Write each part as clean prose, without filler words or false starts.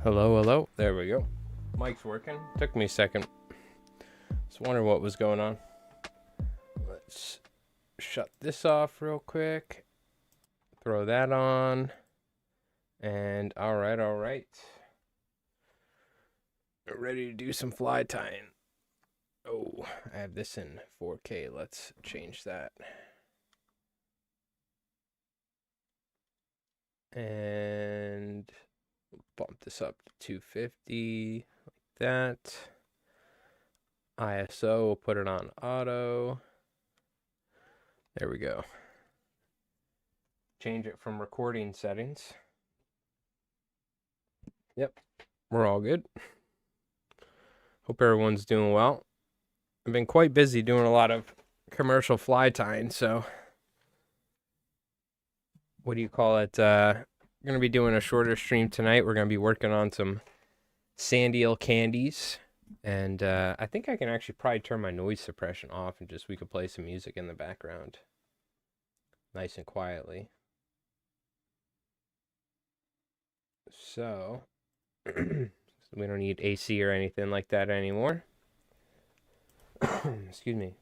Hello, hello. There we go. Mic's working. Took me a second. Just wondering what was going on. Let's shut this off real quick. Throw that on. And all right. Ready to do some fly tying. Oh, I have this in 4K. Let's change that. And bump this up to 250 like that. ISO, we'll put it on auto. There we go. Change it from recording settings. Yep, we're all good. Hope everyone's doing well. I've been quite busy doing a lot of commercial fly tying, so what do you call it? We're going to be doing a shorter stream tonight. We're going to be working on some Sandeels candies. And I think I can actually probably turn my noise suppression off and we could play some music in the background. Nice and quietly. So, we don't need AC or anything like that anymore. Excuse me.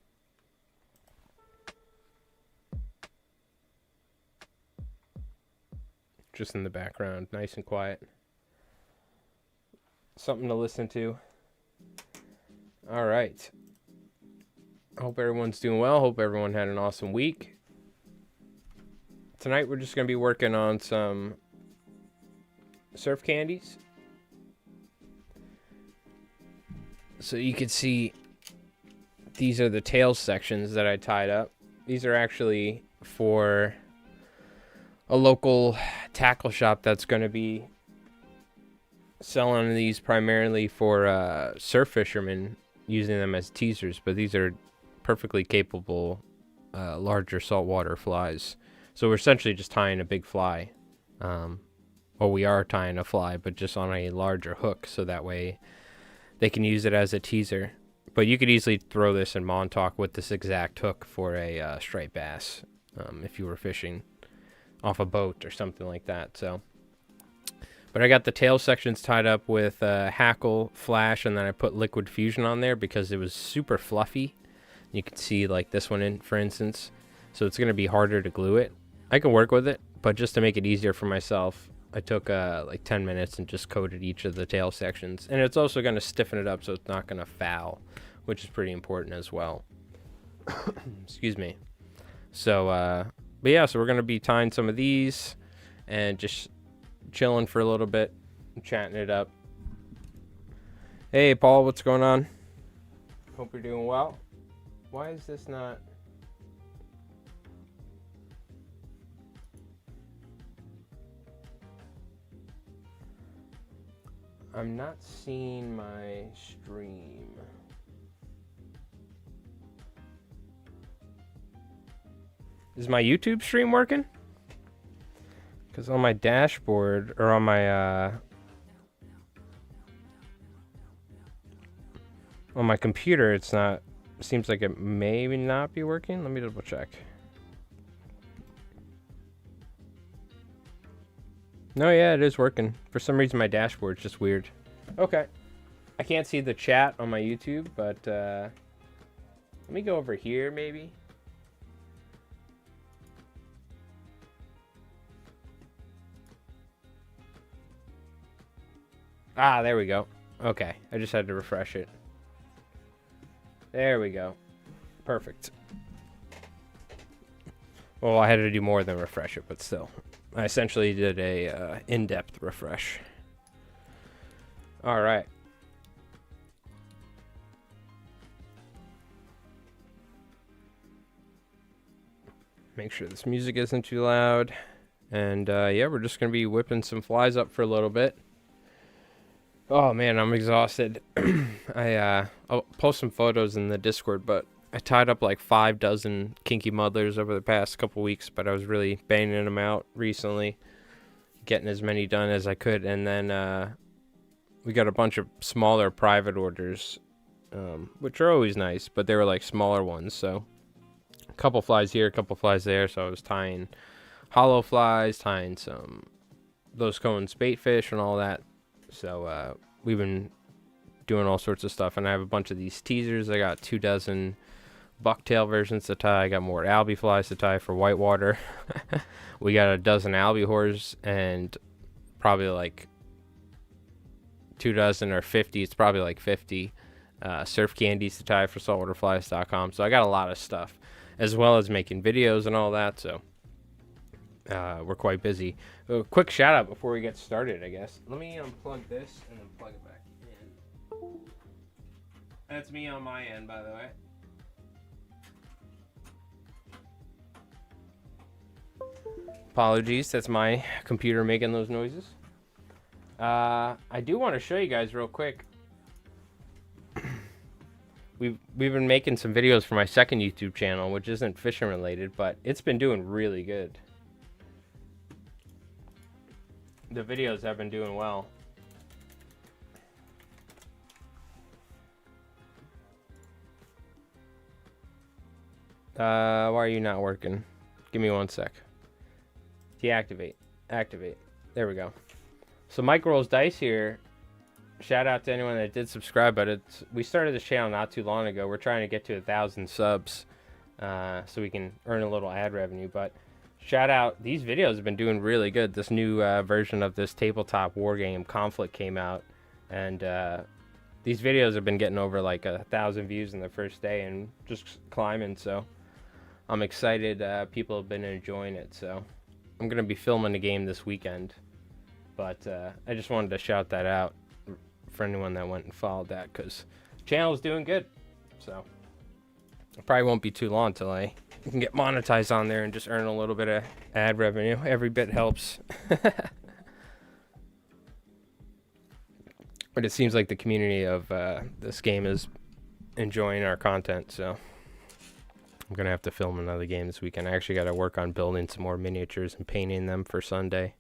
Just in the background, nice and quiet. Something to listen to. All right. Hope everyone's doing well. Hope everyone had an awesome week. Tonight we're just going to be working on some surf candies. So you can see these are the tail sections that I tied up. These are actually for a local tackle shop that's going to be selling these primarily for surf fishermen, using them as teasers, but these are perfectly capable larger saltwater flies. So we're essentially just tying a big fly. Well, we are tying a fly, but just on a larger hook, so that way they can use it as a teaser. But you could easily throw this in Montauk with this exact hook for a striped bass if you were fishing off a boat or something like that. So, but I got the tail sections tied up with hackle, flash, and then I put liquid fusion on there because it was super fluffy. You can see like this one in, for instance. So it's going to be harder to glue it. I can work with it, but just to make it easier for myself, I took like 10 minutes and just coated each of the tail sections. And it's also going to stiffen it up so it's not going to foul, which is pretty important as well. Excuse me. So, but yeah, so we're going to be tying some of these and just chilling for a little bit, chatting it up. Hey, Paul, what's going on? Hope you're doing well. Why is this not... I'm not seeing my stream. Is my YouTube stream working? Because on my dashboard, or on my computer, it's not, seems like it may not be working. Let me double check. No, yeah, it is working. For some reason, my dashboard's just weird. Okay. I can't see the chat on my YouTube, but let me go over here, maybe. Ah, there we go. Okay, I just had to refresh it. There we go. Perfect. Well, I had to do more than refresh it, but still. I essentially did a in-depth refresh. All right. Make sure this music isn't too loud. And yeah, we're just going to be whipping some flies up for a little bit. Oh man, I'm exhausted. I'll post some photos in the Discord, but I tied up like 5 dozen kinky muddlers over the past couple weeks, but I was really banging them out recently, getting as many done as I could. And then we got a bunch of smaller private orders, which are always nice, but they were like smaller ones. So a couple flies here, a couple flies there. So I was tying hollow flies, tying some those cones bait fish and all that So we've been doing all sorts of stuff, and I have a bunch of these teasers. I got 24 bucktail versions to tie. I got more albie flies to tie for whitewater. We got a dozen albihors and probably like 24 or 50. It's probably like 50 surf candies to tie for saltwaterflies.com. So I got a lot of stuff, as well as making videos and all that. So we're quite busy. A quick shout out before we get started, I guess. Let me unplug this and then plug it back in. That's me on my end, by the way. Apologies, that's my computer making those noises. I do want to show you guys real quick. We've been making some videos for my second YouTube channel, which isn't fishing related, but it's been doing really good. The videos have been doing well. Why are you not working? Give me 1 sec. Deactivate. Activate. There we go. So Mike Rolls Dice here. Shout out to anyone that did subscribe, but we started this channel not too long ago. We're trying to get to 1,000 subs so we can earn a little ad revenue. But shout out, these videos have been doing really good. This new version of this tabletop war game Conflict came out, and these videos have been getting over like 1,000 views in the first day and just climbing. So I'm excited. People have been enjoying it. So I'm going to be filming the game this weekend. But I just wanted to shout that out for anyone that went and followed that, because the channel is doing good. So it probably won't be too long until I can get monetized on there and just earn a little bit of ad revenue. Every bit helps. But it seems like the community of this game is enjoying our content, so I'm going to have to film another game this weekend. I actually got to work on building some more miniatures and painting them for Sunday.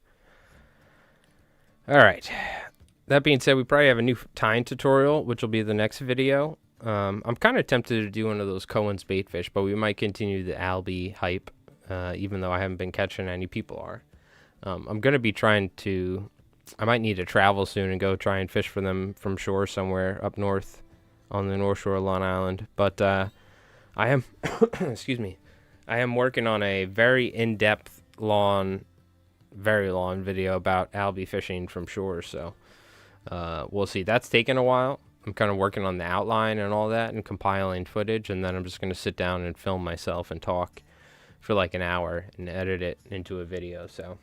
All right. That being said, we probably have a new tying tutorial, which will be the next video. I'm kind of tempted to do one of those Cohen's bait fish, but we might continue the Albie hype, even though I haven't been catching any. People are. I'm going to be trying to... I might need to travel soon and go try and fish for them from shore somewhere up north on the North Shore of Long Island. But I am... excuse me. I am working on a very in-depth, very long video about albie fishing from shore, so we'll see. That's taken a while. I'm kind of working on the outline and all that and compiling footage, and then I'm just going to sit down and film myself and talk for like an hour and edit it into a video. So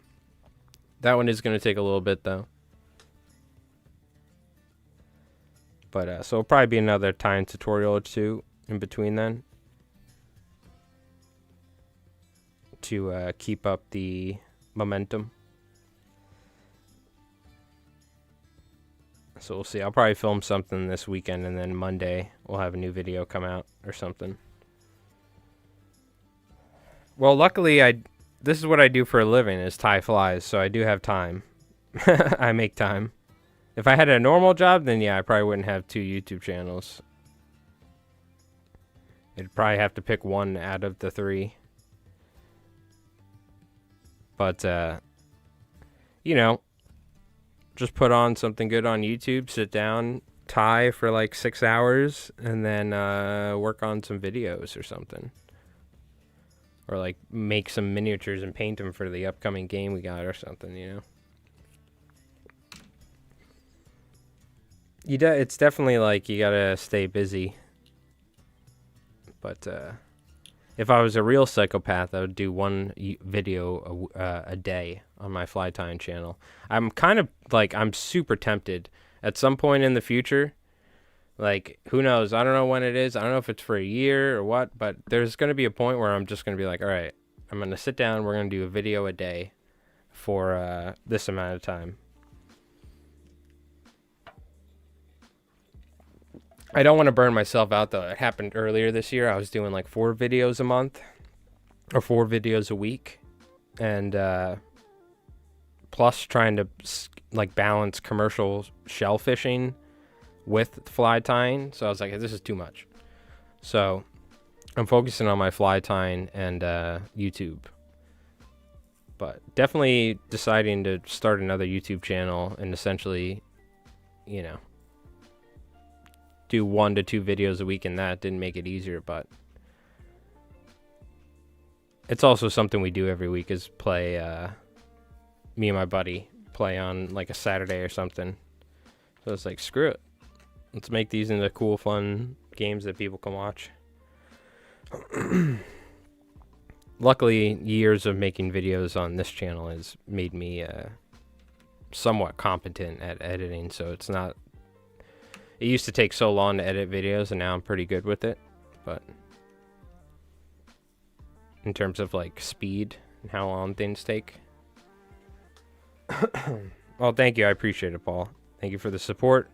that one is going to take a little bit though, but so it'll probably be another tying tutorial or two in between then to keep up the momentum. So we'll see. I'll probably film something this weekend, and then Monday we'll have a new video come out or something. Well, luckily this is what I do for a living, is tie flies, so I do have time. I make time. If I had a normal job, then yeah, I probably wouldn't have 2 YouTube channels. I'd probably have to pick one out of the 3. But, you know, just put on something good on YouTube, sit down, tie for like 6 hours, and then work on some videos or something. Or like make some miniatures and paint them for the upcoming game we got or something, you know. It's definitely like you gotta stay busy. But if I was a real psychopath, I would do one video a day on my fly tying channel. I'm kind of like, I'm super tempted at some point in the future. Like, who knows? I don't know when it is. I don't know if it's for a year or what, but there's going to be a point where I'm just going to be like, all right, I'm going to sit down. We're going to do a video a day for this amount of time. I don't want to burn myself out, though. It happened earlier this year. I was doing like 4 videos a month or 4 videos a week. And plus trying to like balance commercial shell fishing with fly tying. So I was like, this is too much. So I'm focusing on my fly tying and YouTube. But definitely deciding to start another YouTube channel and essentially you know, do 1 to 2 videos a week, and that didn't make it easier, but it's also something we do every week is play, me and my buddy play on like a Saturday or something. So it's like, screw it. Let's make these into cool, fun games that people can watch. Luckily, years of making videos on this channel has made me somewhat competent at editing, so it's not... It used to take so long to edit videos, and now I'm pretty good with it, but in terms of like speed and how long things take. Well, thank you. I appreciate it, Paul. Thank you for the support.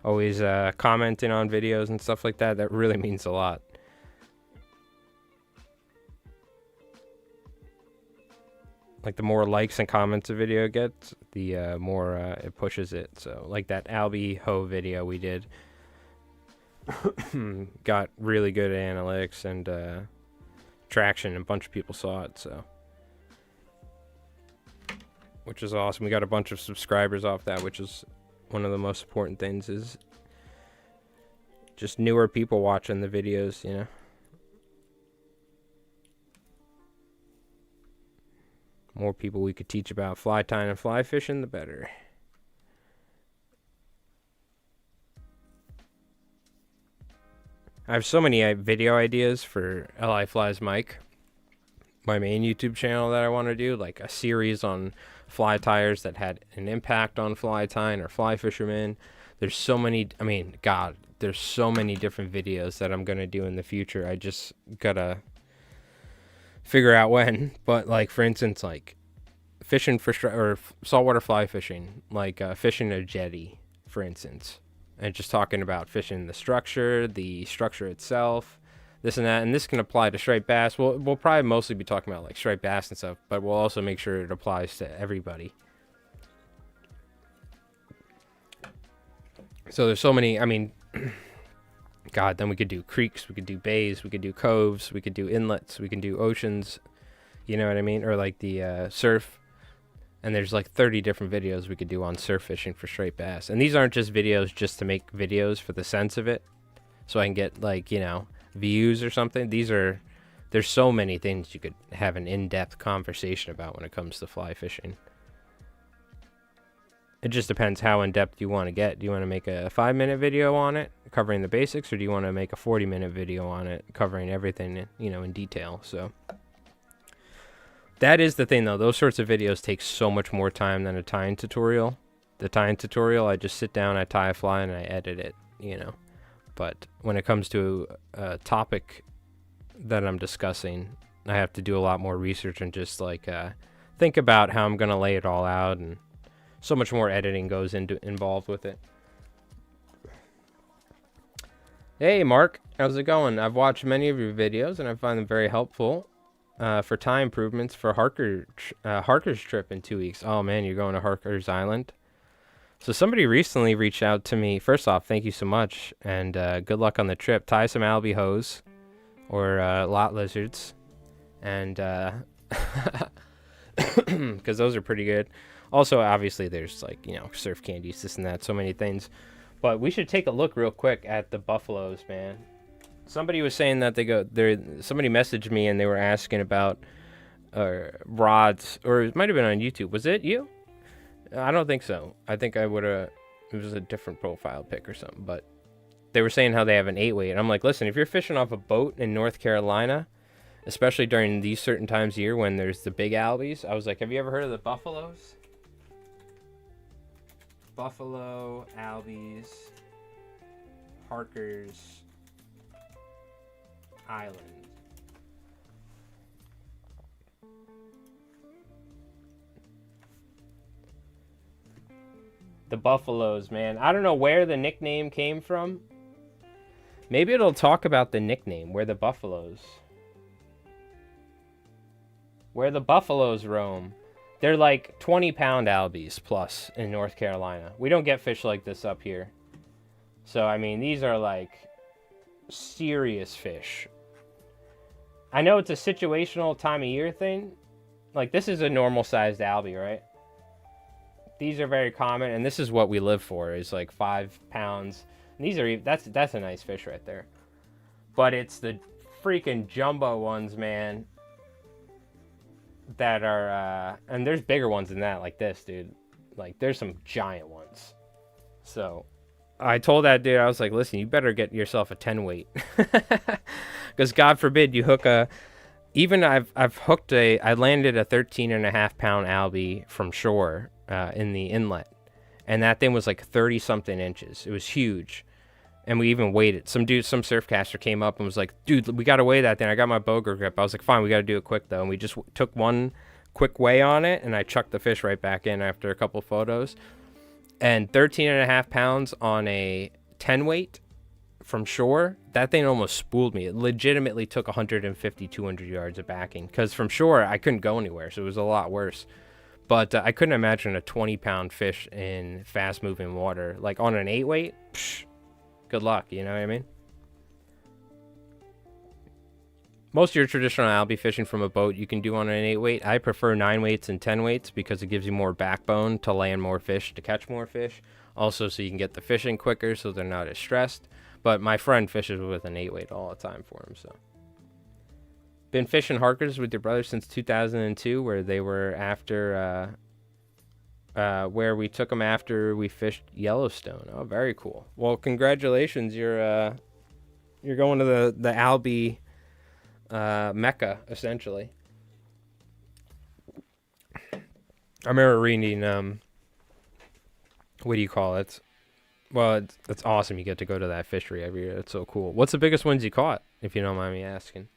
Always commenting on videos and stuff like that. That really means a lot. Like, the more likes and comments a video gets, the more it pushes it. So, like that Albie Ho video we did. Got really good analytics and traction, and a bunch of people saw it, so... Which is awesome. We got a bunch of subscribers off that, which is one of the most important things, is just newer people watching the videos, you know? More people we could teach about fly tying and fly fishing, the better. I have so many video ideas for LI Flies Mike, my main YouTube channel, that I want to do, like a series on fly tyers that had an impact on fly tying or fly fishermen. There's so many, I mean, God, there's so many different videos that I'm going to do in the future. I just gotta figure out when. But like, for instance, like fishing for or saltwater fly fishing, like fishing a jetty, for instance, and just talking about fishing the structure itself, this and that. And this can apply to striped bass. We'll probably mostly be talking about like striped bass and stuff, but we'll also make sure it applies to everybody. So there's so many, I mean, God, then we could do creeks, we could do bays, we could do coves, we could do inlets, we can do oceans, you know what I mean? Or like the surf. And there's like 30 different videos we could do on surf fishing for striped bass. And these aren't just videos just to make videos for the sense of it, so I can get like, you know, views or something. There's so many things you could have an in-depth conversation about when it comes to fly fishing. It just depends how in-depth you want to get. Do you want to make a 5-minute video on it covering the basics, or do you want to make a 40-minute video on it covering everything, you know, in detail? So that is the thing, though. Those sorts of videos take so much more time than a tying tutorial. The tying tutorial, I just sit down, I tie a fly, and I edit it, you know. But when it comes to a topic that I'm discussing, I have to do a lot more research and just like think about how I'm going to lay it all out, and so much more editing goes involved with it. Hey, Mark. How's it going? I've watched many of your videos, and I find them very helpful for tie improvements for Harker's trip in 2 weeks. Oh, man, you're going to Harker's Island? So somebody recently reached out to me. First off, thank you so much, and good luck on the trip. Tie some Albie hose or lot lizards, and because those are pretty good. Also, obviously, there's like, you know, surf candies, this and that, so many things. But we should take a look real quick at the buffaloes, man. Somebody was saying that somebody messaged me and they were asking about rods, or it might have been on YouTube. Was it you? I don't think so. I think I would have, it was a different profile pic or something, but they were saying how they have an 8-weight. I'm like, listen, if you're fishing off a boat in North Carolina, especially during these certain times of year when there's the big Albies, I was like, have you ever heard of the buffaloes? Buffalo, Albies, Harker's Island. The buffaloes, man. I don't know where the nickname came from. Maybe it'll talk about the nickname, where the buffaloes roam. They're like 20-pound Albies plus in North Carolina. We don't get fish like this up here. So, I mean, these are like serious fish. I know it's a situational time of year thing. Like, this is a normal-sized Albie, right? These are very common, and this is what we live for, is like 5 pounds. And these are, that's a nice fish right there. But it's the freaking jumbo ones, man, that are, and there's bigger ones than that, like this, dude. Like, there's some giant ones. So, I told that dude, I was like, listen, you better get yourself a 10 weight. Because God forbid you hook a, even I've hooked I landed a 13.5 pound Albie from shore in the inlet. And that thing was like 30 something inches. It was huge. And we even weighed it. Some surfcaster came up and was like, dude, we got to weigh that thing. I got my boger grip. I was like, fine, we got to do it quick though. And we just took one quick weigh on it, and I chucked the fish right back in after a couple photos. And 13.5 pounds on a 10 weight from shore, that thing almost spooled me. It legitimately took 150, 200 yards of backing. Because from shore, I couldn't go anywhere, so it was a lot worse. But I couldn't imagine a 20-pound fish in fast-moving water. Like on an 8 weight, psh, good luck, you know what I mean? Most of your traditional albie fishing from a boat you can do on an 8 weight. I prefer 9 weights and 10 weights because it gives you more backbone to land more fish, to catch more fish. Also, so you can get the fish in quicker so they're not as stressed. But my friend fishes with an 8 weight all the time for him, so. Been fishing Harkers with your brother since 2002, where they were after, where we took them after we fished Yellowstone. Oh, very cool. Well, congratulations. You're going to the Albie Mecca, essentially. I remember reading, what do you call it? Well, it's awesome you get to go to that fishery every year. It's so cool. What's the biggest ones you caught, if you don't mind me asking?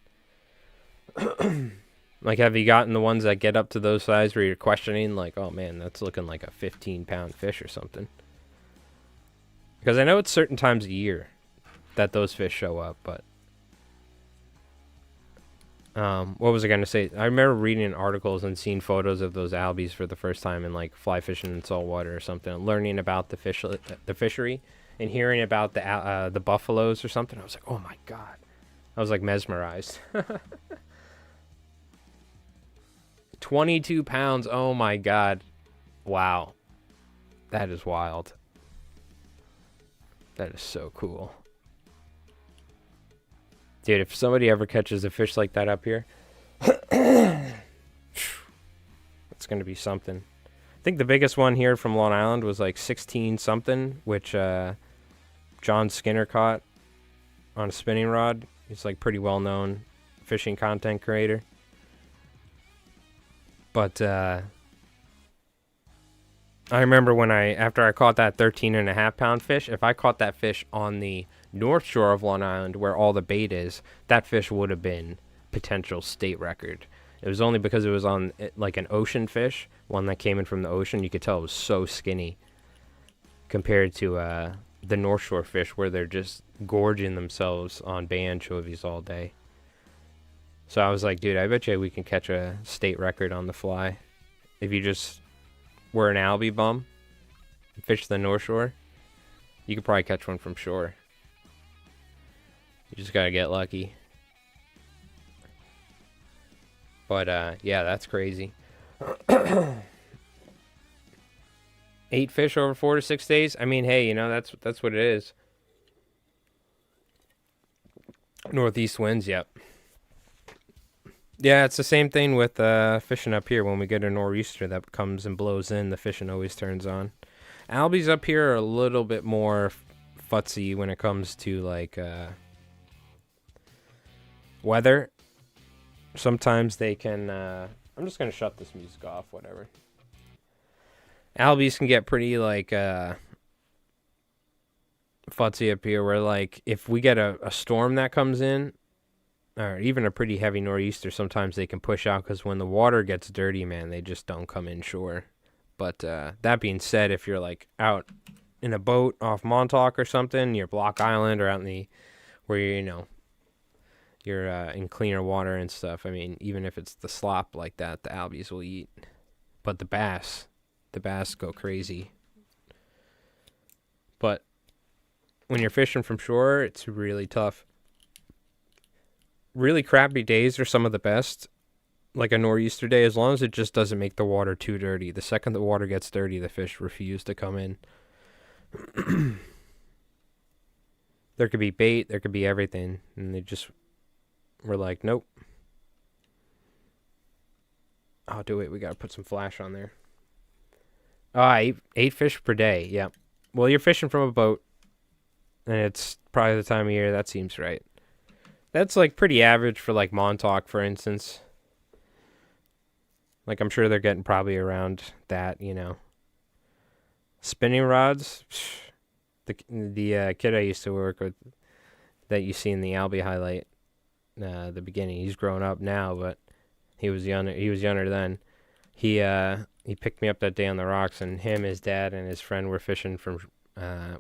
Like, have you gotten the ones that get up to those size where you're questioning, like, oh man, that's looking like a 15-pound fish or something? Because I know it's certain times of year that those fish show up, but what was I going to say? I remember reading articles and seeing photos of those albies for the first time in like fly fishing in saltwater or something, learning about the fishery, and hearing about the buffaloes or something. I was like, oh my god, I was like mesmerized. 22 pounds. Oh my god, wow, that is wild. That is so cool. Dude, if somebody ever catches a fish like that up here, it's going to be something. I think the biggest one here from Long Island was like 16 something, which John Skinner caught on a spinning rod. He's like pretty well known fishing content creator. But I remember when after I caught that 13.5 pound fish, if I caught that fish on the north shore of Long Island where all the bait is, that fish would have been potential state record. It was only because it was on like an ocean fish, one that came in from the ocean. You could tell it was so skinny compared to the north shore fish where they're just gorging themselves on bay anchovies all day. So I was like, dude, I bet you we can catch a state record on the fly if you just were an albie bum and fish the north shore. You could probably catch one from shore. You just gotta get lucky. But yeah, that's crazy. 8 fish over 4 to 6 days. I mean, hey, you know, that's what it is. Northeast winds, yep. Yeah, it's the same thing with fishing up here. When we get a nor'easter that comes and blows in, the fishing always turns on. Albies up here are a little bit more futzy when it comes to like weather. Sometimes they can I'm just gonna shut this music off, whatever. Albies can get pretty like futzy up here, where like if we get a storm that comes in, or even a pretty heavy nor'easter, sometimes they can push out because when the water gets dirty, man, they just don't come inshore. But that being said, if you're like out in a boat off Montauk or something, you're Block Island or out in the where you're in cleaner water and stuff. I mean, even if it's the slop like that, the albies will eat. But the bass go crazy. But when you're fishing from shore, it's really tough. Really crappy days are some of the best. like a nor'easter day, as long as it just doesn't make the water too dirty. The second the water gets dirty, the fish refuse to come in. There could be bait, there could be everything, and they just were like, nope. Oh, do it. We gotta put some flash on there. Oh, eight fish per day. Yep. Well, you're fishing from a boat, and it's probably the time of year. That seems right. That's like pretty average for like Montauk, for instance. Like I'm sure they're getting probably around that, you know. Spinning rods. The kid I used to work with, that you see in the Albie highlight, the beginning. He's grown up now, but he was younger. He was younger then. He picked me up that day on the rocks, and him, his dad, and his friend were fishing from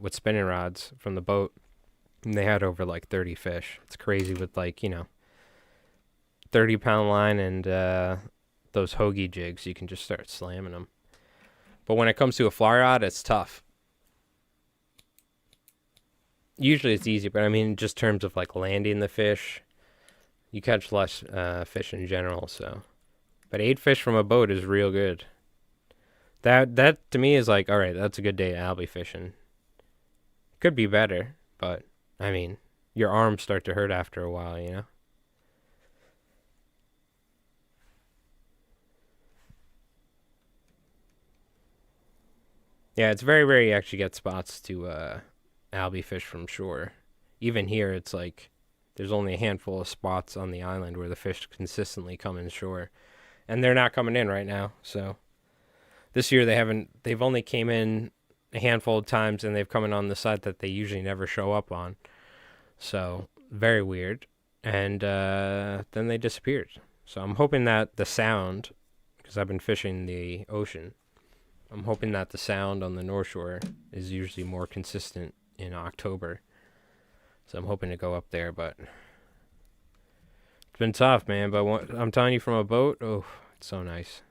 with spinning rods from the boat, and they had over like 30 fish. It's crazy with like 30-pound line and those hoagie jigs. You can just start slamming them. But when it comes to a fly rod, it's tough. Usually it's easy, but I mean, just terms of like landing the fish, you catch less fish in general. So, but 8 fish from a boat is real good. That to me is like, all right, that's a good day of albie fishing. Could be better, but I mean, your arms start to hurt after a while, you know. Yeah, it's very rare you actually get spots to albie fish from shore. Even here, it's like there's only a handful of spots on the island where the fish consistently come in shore, and they're not coming in right now. So this year they've only came in a handful of times, and they've come in on the side that they usually never show up on. So very weird. And then they disappeared. So I'm hoping that the sound, because I've been fishing the ocean, I'm hoping that the sound on the North Shore is usually more consistent in October. So I'm hoping to go up there, but it's been tough, man. But I'm telling you, from a boat, oh, it's so nice.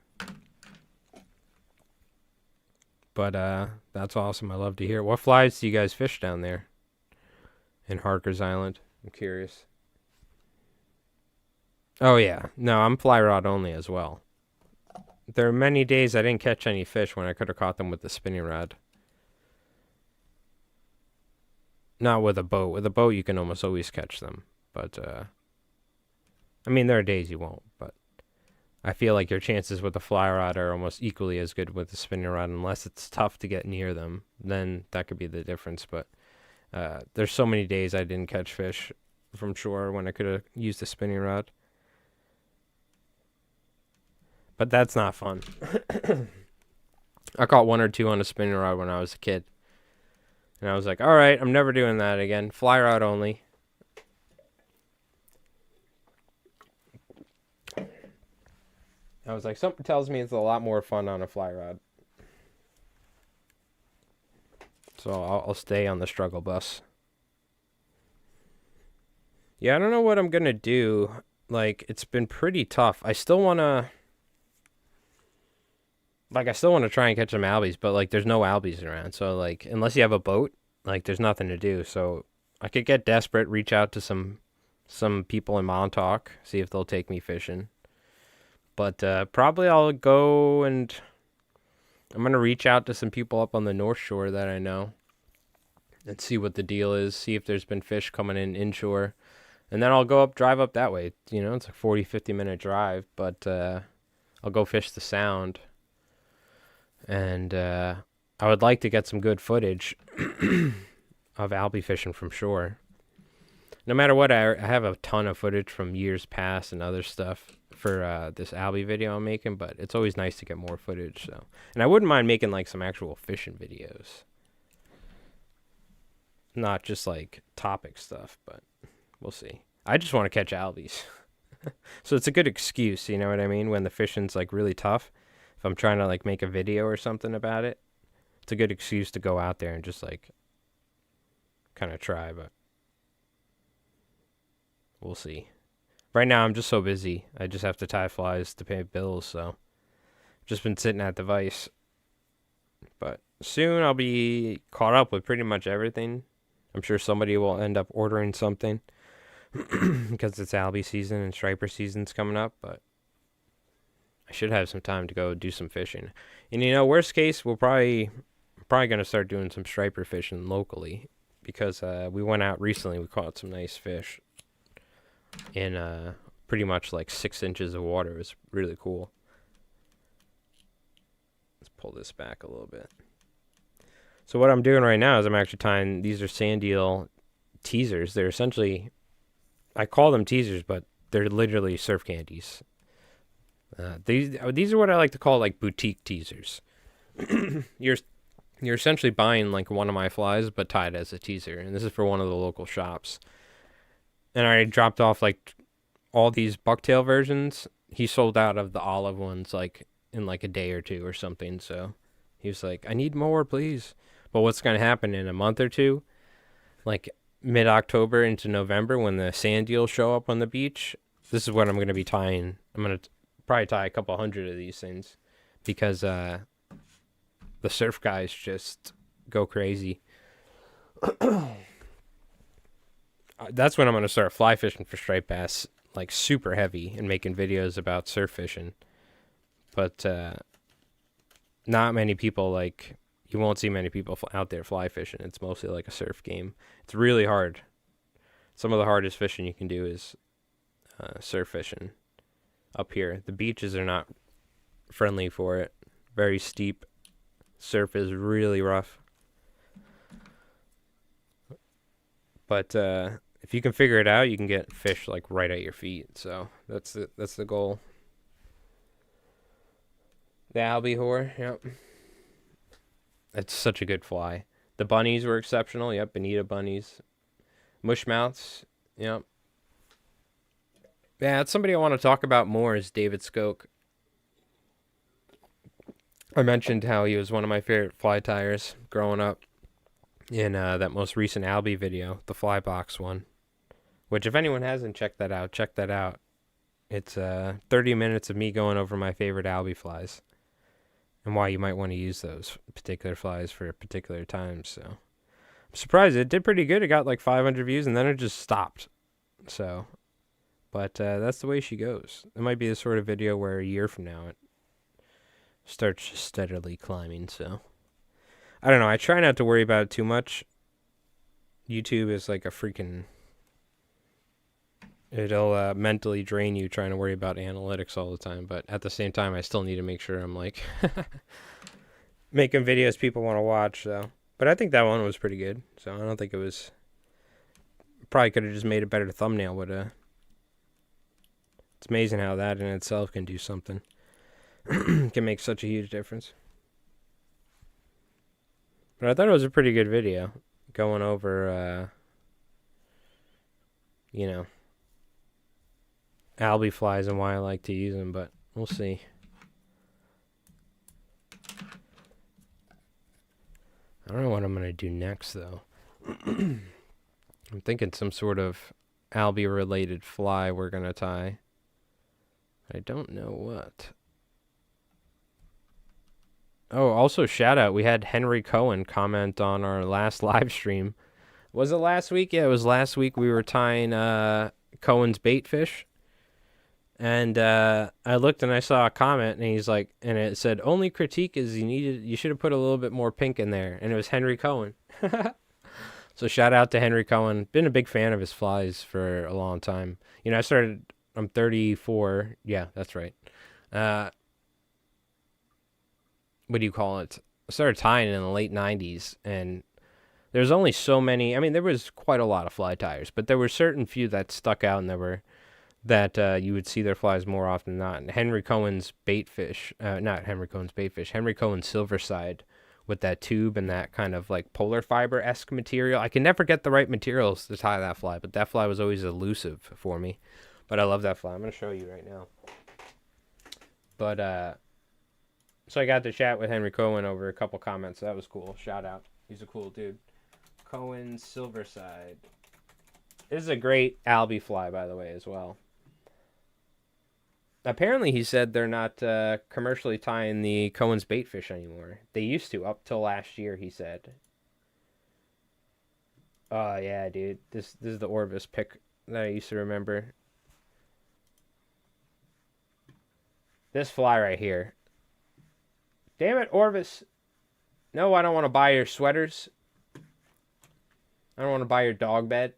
But that's awesome. I love to hear. What flies do you guys fish down there in Harker's Island? I'm curious. Oh, yeah. No, I'm fly rod only as well. There are many days I didn't catch any fish when I could have caught them with the spinning rod. Not with a boat. With a boat, you can almost always catch them. But, I mean, there are days you won't. But I feel like your chances with the fly rod are almost equally as good with the spinning rod, unless it's tough to get near them. Then that could be the difference. But there's so many days I didn't catch fish from shore when I could have used the spinning rod. But that's not fun. I caught 1 or 2 on a spinning rod when I was a kid. And I was like, all right, I'm never doing that again. Fly rod only. I was like, something tells me it's a lot more fun on a fly rod. So I'll stay on the struggle bus. Yeah, I don't know what I'm going to do. Like, it's been pretty tough. I still want to try and catch some albies, but like there's no albies around. So like unless you have a boat, like there's nothing to do. So I could get desperate, reach out to some people in Montauk, see if they'll take me fishing. But probably I'll go and I'm going to reach out to some people up on the North Shore that I know and see what the deal is, see if there's been fish coming in inshore. And then I'll drive up that way. You know, it's a 40, 50-minute drive, but I'll go fish the Sound. And I would like to get some good footage of albie fishing from shore. No matter what, I have a ton of footage from years past and other stuff for this albie video I'm making, but it's always nice to get more footage. So, and I wouldn't mind making like some actual fishing videos, not just like topic stuff, but we'll see. I just want to catch albies. So it's a good excuse, you know what I mean? When the fishing's like really tough, if I'm trying to like make a video or something about it, it's a good excuse to go out there and just like kind of try, but we'll see. Right now I'm just so busy. I just have to tie flies to pay bills, so just been sitting at the vise. But soon I'll be caught up with pretty much everything. I'm sure somebody will end up ordering something because it's albie season and striper season's coming up, but I should have some time to go do some fishing. And you know, worst case, we'll probably gonna start doing some striper fishing locally because we went out recently. We caught some nice fish in pretty much like 6 inches of water. It was really cool. Let's pull this back a little bit. So what I'm doing right now is I'm actually tying. These are Sandeel teasers. They're essentially, I call them teasers, but they're literally surf candies. These are what I like to call like boutique teasers. you're you're essentially buying like one of my flies but tied as a teaser, and this is for one of the local shops. And I dropped off like all these bucktail versions. He sold out of the olive ones like in like a day or two or something. So he was like, "I need more, please." But what's going to happen in a month or two, like mid-October into November, when the sand eels show up on the beach, this is what I'm going to be tying. I'm going to probably tie a couple hundred of these things because the surf guys just go crazy. That's when I'm going to start fly fishing for striped bass, like super heavy, and making videos about surf fishing. But not many people, like, you won't see many people out there fly fishing. It's mostly like a surf game. It's really hard. Some of the hardest fishing you can do is surf fishing up here. The beaches are not friendly for it. Very steep. Surf is really rough. But if you can figure it out, you can get fish like right at your feet. So that's the goal. The Albie whore, yep. It's such a good fly. The bunnies were exceptional. Yep, Bonita bunnies. Mushmouths, yep. Yeah, that's somebody I want to talk about more is David Skoke. I mentioned how he was one of my favorite fly tyers growing up in that most recent Albie video, the fly box one. Which, if anyone hasn't checked that out, check that out. It's 30 minutes of me going over my favorite Albie flies and why you might want to use those particular flies for particular times. So I'm surprised it did pretty good. It got like 500 views and then it just stopped. So, but that's the way she goes. It might be the sort of video where a year from now it starts just steadily climbing. So I don't know. I try not to worry about it too much. YouTube is like a freaking... It'll mentally drain you trying to worry about analytics all the time. But at the same time, I still need to make sure I'm like making videos people want to watch. So, but I think that one was pretty good. So I don't think it was... Probably could have just made a better thumbnail. But it's amazing how that in itself can do something. Can make such a huge difference. But I thought it was a pretty good video. Going over, you know... Albie flies and why I like to use them, but we'll see. I don't know what I'm going to do next, though. I'm thinking some sort of Albie-related fly we're going to tie. I don't know what. Oh, also shout out. We had Henry Cohen comment on our last live stream. Was it last week? Yeah, it was last week. We were tying Cohen's bait fish. And I looked and I saw a comment, and he's like, and it said, "Only critique is you should have put a little bit more pink in there." And it was Henry Cohen. So shout out to Henry Cohen. Been a big fan of his flies for a long time. You know, I'm 34. Yeah, that's right. What do you call it? I started tying in the late 90s, and there's only so many. I mean, there was quite a lot of fly tyers, but there were certain few that stuck out, and there were you would see their flies more often than not. And Henry Cohen's baitfish, not Henry Cohen's baitfish, Henry Cohen's silverside with that tube and that kind of like polar fiber-esque material. I can never get the right materials to tie that fly, but that fly was always elusive for me. But I love that fly. I'm going to show you right now. But, so I got to chat with Henry Cohen over a couple comments. So that was cool. Shout out. He's a cool dude. Cohen's silverside. This is a great Albie fly, by the way, as well. Apparently, he said they're not commercially tying the Cohen's baitfish anymore. They used to, up till last year, he said. Oh, yeah, dude. This is the Orvis pick that I used to remember. This fly right here. Damn it, Orvis. No, I don't want to buy your sweaters. I don't want to buy your dog bed.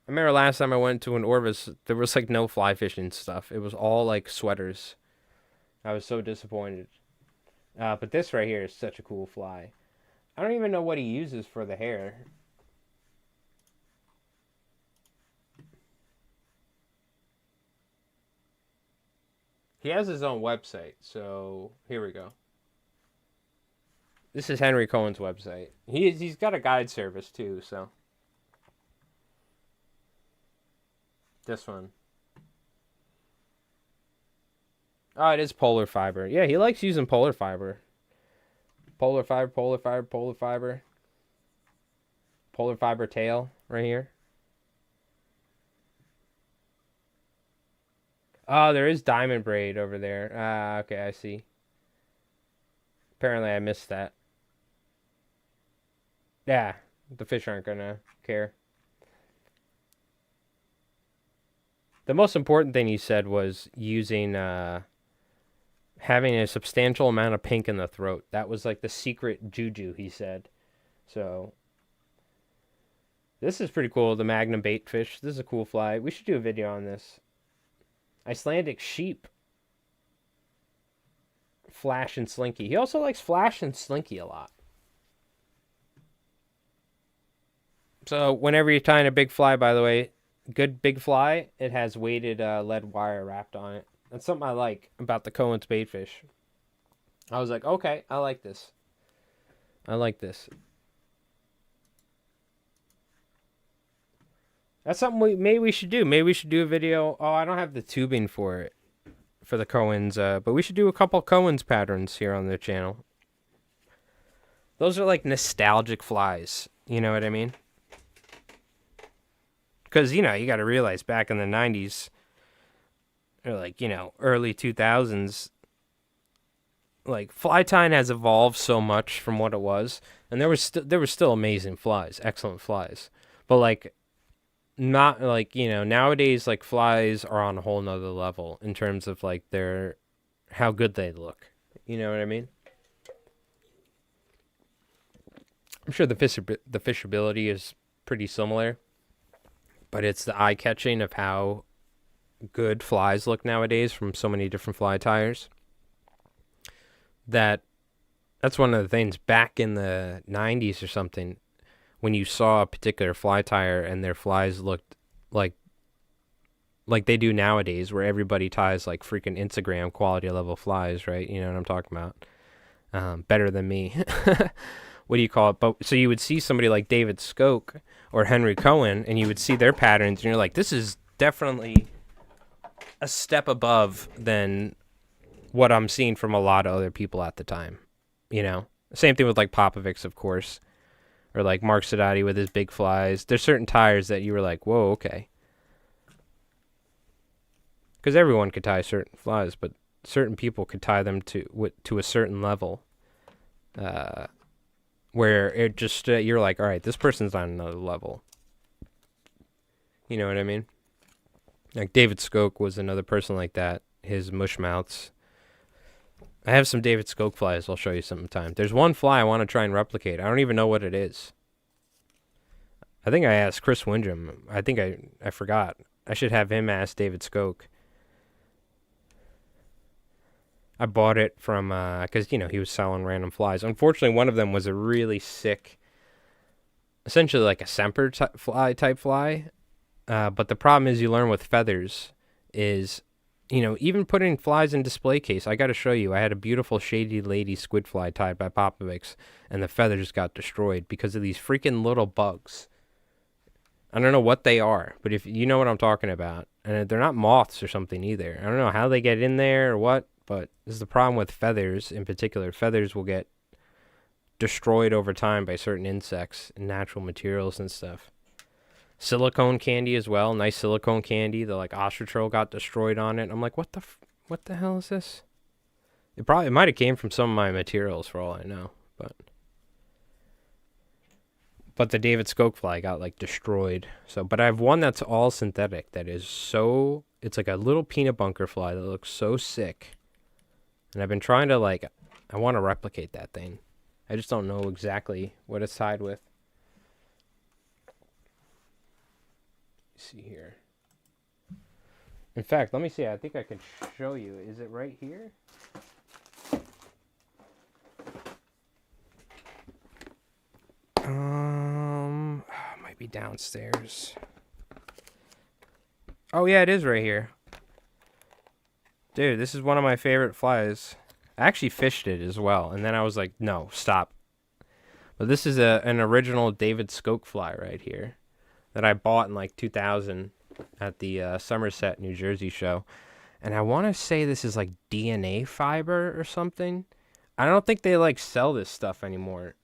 I remember last time I went to an Orvis, there was like no fly fishing stuff. It was all like sweaters. I was so disappointed. But this right here is such a cool fly. I don't even know what he uses for the hair. He has his own website, so here we go. This is Henry Cohen's website. He's got a guide service too, so. This one. Oh, it is polar fiber. Yeah, he likes using polar fiber. Polar fiber, polar fiber, polar fiber. Polar fiber tail right here. Oh, there is diamond braid over there. Ah, okay, I see. Apparently I missed that. Yeah, the fish aren't gonna care. The most important thing he said was using having a substantial amount of pink in the throat. That was like the secret juju, he said. So this is pretty cool, the Magnum bait fish. This is a cool fly. We should do a video on this. Icelandic sheep. Flash and Slinky. He also likes Flash and Slinky a lot. So whenever you're tying a big fly, by the way, good big fly, it has weighted lead wire wrapped on it. That's something I like about the Cohen's baitfish. I was like, okay, I like this. I like this. That's something maybe we should do. Maybe we should do a video. Oh, I don't have the tubing for it, for the Cohen's, but we should do a couple Cohen's patterns here on the channel. Those are like nostalgic flies. You know what I mean? Because, you know, you got to realize back in the 90s, or like, you know, early 2000s, like fly tying has evolved so much from what it was. And there were still amazing flies, excellent flies. But like, not like, you know, nowadays, like flies are on a whole nother level in terms of like how good they look. You know what I mean? I'm sure the fishability is pretty similar, but it's the eye catching of how good flies look nowadays from so many different fly tires. That's one of the things back in the 90s or something, when you saw a particular fly tire and their flies looked like they do nowadays, where everybody ties like freaking Instagram quality level flies, right? You know what I'm talking about? Better than me. What do you call it? But so you would see somebody like David Skoke or Henry Cohen, and you would see their patterns, and you're like, this is definitely a step above than what I'm seeing from a lot of other people at the time. You know, same thing with like Popovics, of course, or like Mark Sedati with his big flies. There's certain tires that you were like, whoa, okay. Because everyone could tie certain flies, but certain people could tie them to a certain level, where it just you're like, all right, this person's on another level. You know what I mean? Like David Skoke was another person like that. His Mushmouths. I have some David Skoke flies. I'll show you sometime. There's one fly I want to try and replicate. I don't even know what it is. I think I asked Chris Windrum. I think I forgot. I should have him ask David Skoke. I bought it from, because, you know, he was selling random flies. Unfortunately, one of them was a really sick, essentially like a Semper type fly. But the problem is you learn with feathers is, you know, even putting flies in display case, I got to show you, I had a beautiful Shady Lady squid fly tied by Popovics, and the feathers got destroyed because of these freaking little bugs. I don't know what they are, but if you know what I'm talking about, and they're not moths or something either. I don't know how they get in there or what, but this is the problem with feathers in particular. Feathers will get destroyed over time by certain insects and natural materials and stuff. Silicone candy as well. Nice silicone candy. The like Ostratrol got destroyed on it. I'm like, what the hell is this? It might have came from some of my materials for all I know, but the David Skoke fly got like destroyed. So, but I have one that's all synthetic that is so, it's like a little peanut bunker fly that looks so sick. And I've been trying to, like, I want to replicate that thing. I just don't know exactly what it's tied with. Let's see here. In fact, let me see. I think I can show you. Is it right here? Might be downstairs. Oh yeah, it is right here. Dude, this is one of my favorite flies. I actually fished it as well, and then I was like, no, stop. But this is an original David Skoke fly right here that I bought in like 2000 at the Somerset, New Jersey show. And I want to say this is like DNA fiber or something. I don't think they like sell this stuff anymore.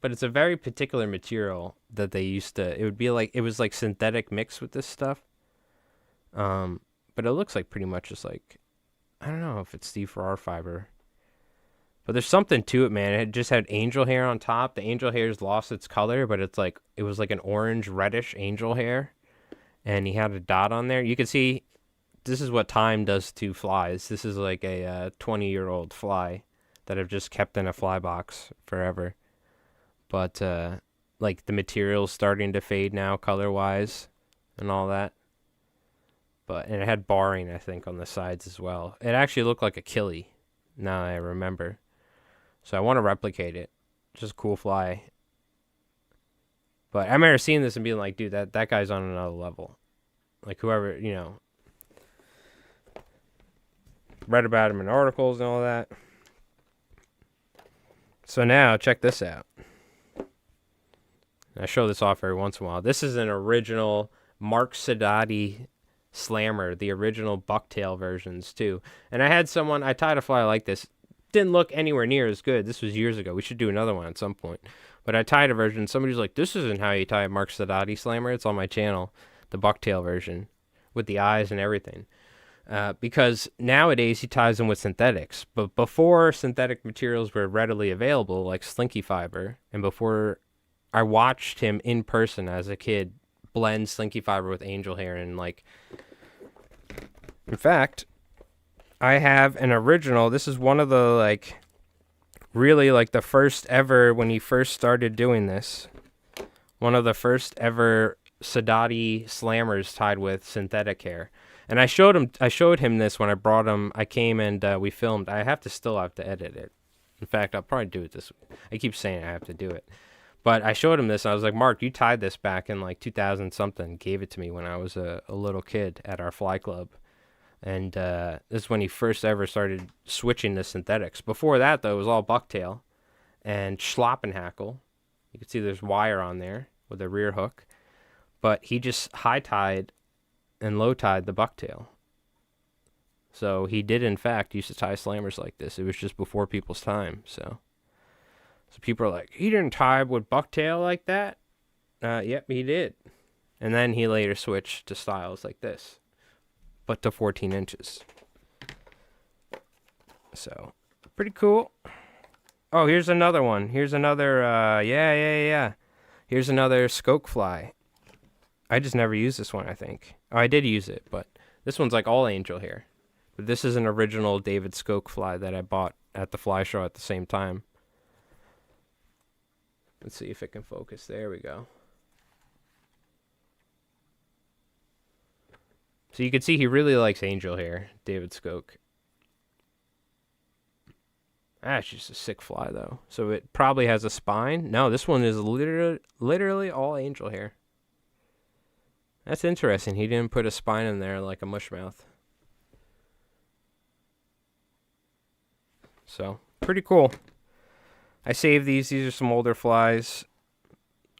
But it's a very particular material that they used to, it was like synthetic mixed with this stuff. But it looks like pretty much just like, I don't know if it's Steve Farrar fiber. But there's something to it, man. It just had angel hair on top. The angel hair's lost its color, but it was like an orange reddish angel hair. And he had a dot on there. You can see this is what time does to flies. This is like a 20-year-old fly that I've just kept in a fly box forever. But like the material's starting to fade now color-wise and all that. And it had barring, I think, on the sides as well. It actually looked like a killie, now I remember. So I want to replicate it. Just a cool fly. But I remember seeing this and being like, dude, that guy's on another level. Like whoever, read about him in articles and all that. So now, check this out. I show this off every once in a while. This is an original Mark Sadati slammer, the original bucktail versions too. And I tied a fly like this. Didn't look anywhere near as good. This was years ago. We should do another one at some point. But I tied a version. Somebody's like, this isn't how you tie a Mark Sadati slammer. It's on my channel, the bucktail version, with the eyes and everything. Because nowadays he ties them with synthetics. But before synthetic materials were readily available, like slinky fiber, and before I watched him in person as a kid blend slinky fiber with angel hair, and like, in fact, I have an original. This is one of the like really like the first ever, when he first started doing this, one of the first ever Sadati slammers tied with synthetic hair. And I showed him this when I brought him. I came and we filmed. Still have to edit it. In fact, I'll probably do it this week. I keep saying I have to do it. But I showed him this, and I was like, Mark, you tied this back in like 2000 something. Gave it to me when I was a little kid at our fly club. And this is when he first ever started switching to synthetics. Before that, though, it was all bucktail and schloppenhackle. You can see there's wire on there with a rear hook. But he just high-tied and low-tied the bucktail. So he did, in fact, used to tie slammers like this. It was just before people's time, so people are like, he didn't tie with bucktail like that? Yep, he did. And then he later switched to styles like this, but to 14 inches. So, pretty cool. Oh, here's another one. Here's another, Here's another Skoke fly. I just never used this one, I think. Oh, I did use it, but this one's like all angel hair. But this is an original David Skoke fly that I bought at the fly show at the same time. Let's see if it can focus. There we go. So you can see he really likes angel hair, David Skoke. That's just a sick fly, though. So it probably has a spine. No, this one is literally all angel hair. That's interesting. He didn't put a spine in there like a mushmouth. So, pretty cool. I save these. These are some older flies.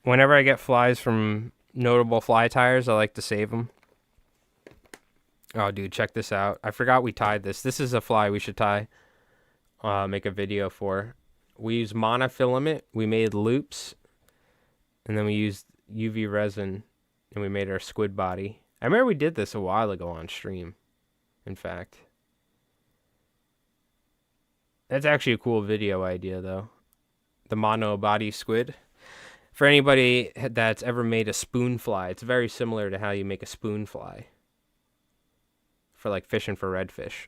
Whenever I get flies from notable fly tires, I like to save them. Oh, dude, check this out. I forgot we tied this. This is a fly we should tie. Make a video for. We use monofilament. We made loops. And then we used UV resin. And we made our squid body. I remember we did this a while ago on stream. In fact. That's actually a cool video idea, though. The mono body squid. For anybody that's ever made a spoon fly, it's very similar to how you make a spoon fly. For like fishing for redfish.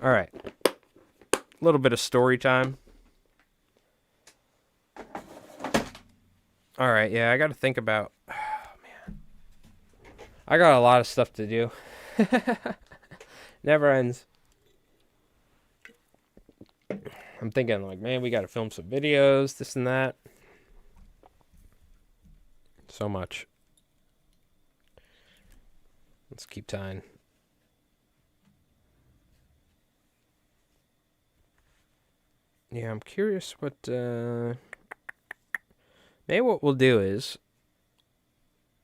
All right. A little bit of story time. All right, yeah, I got to think about... Oh, man. I got a lot of stuff to do. Never ends. I'm thinking, like, man, we got to film some videos, this and that. So much. Let's keep tying. Yeah, I'm curious what... Maybe what we'll do is...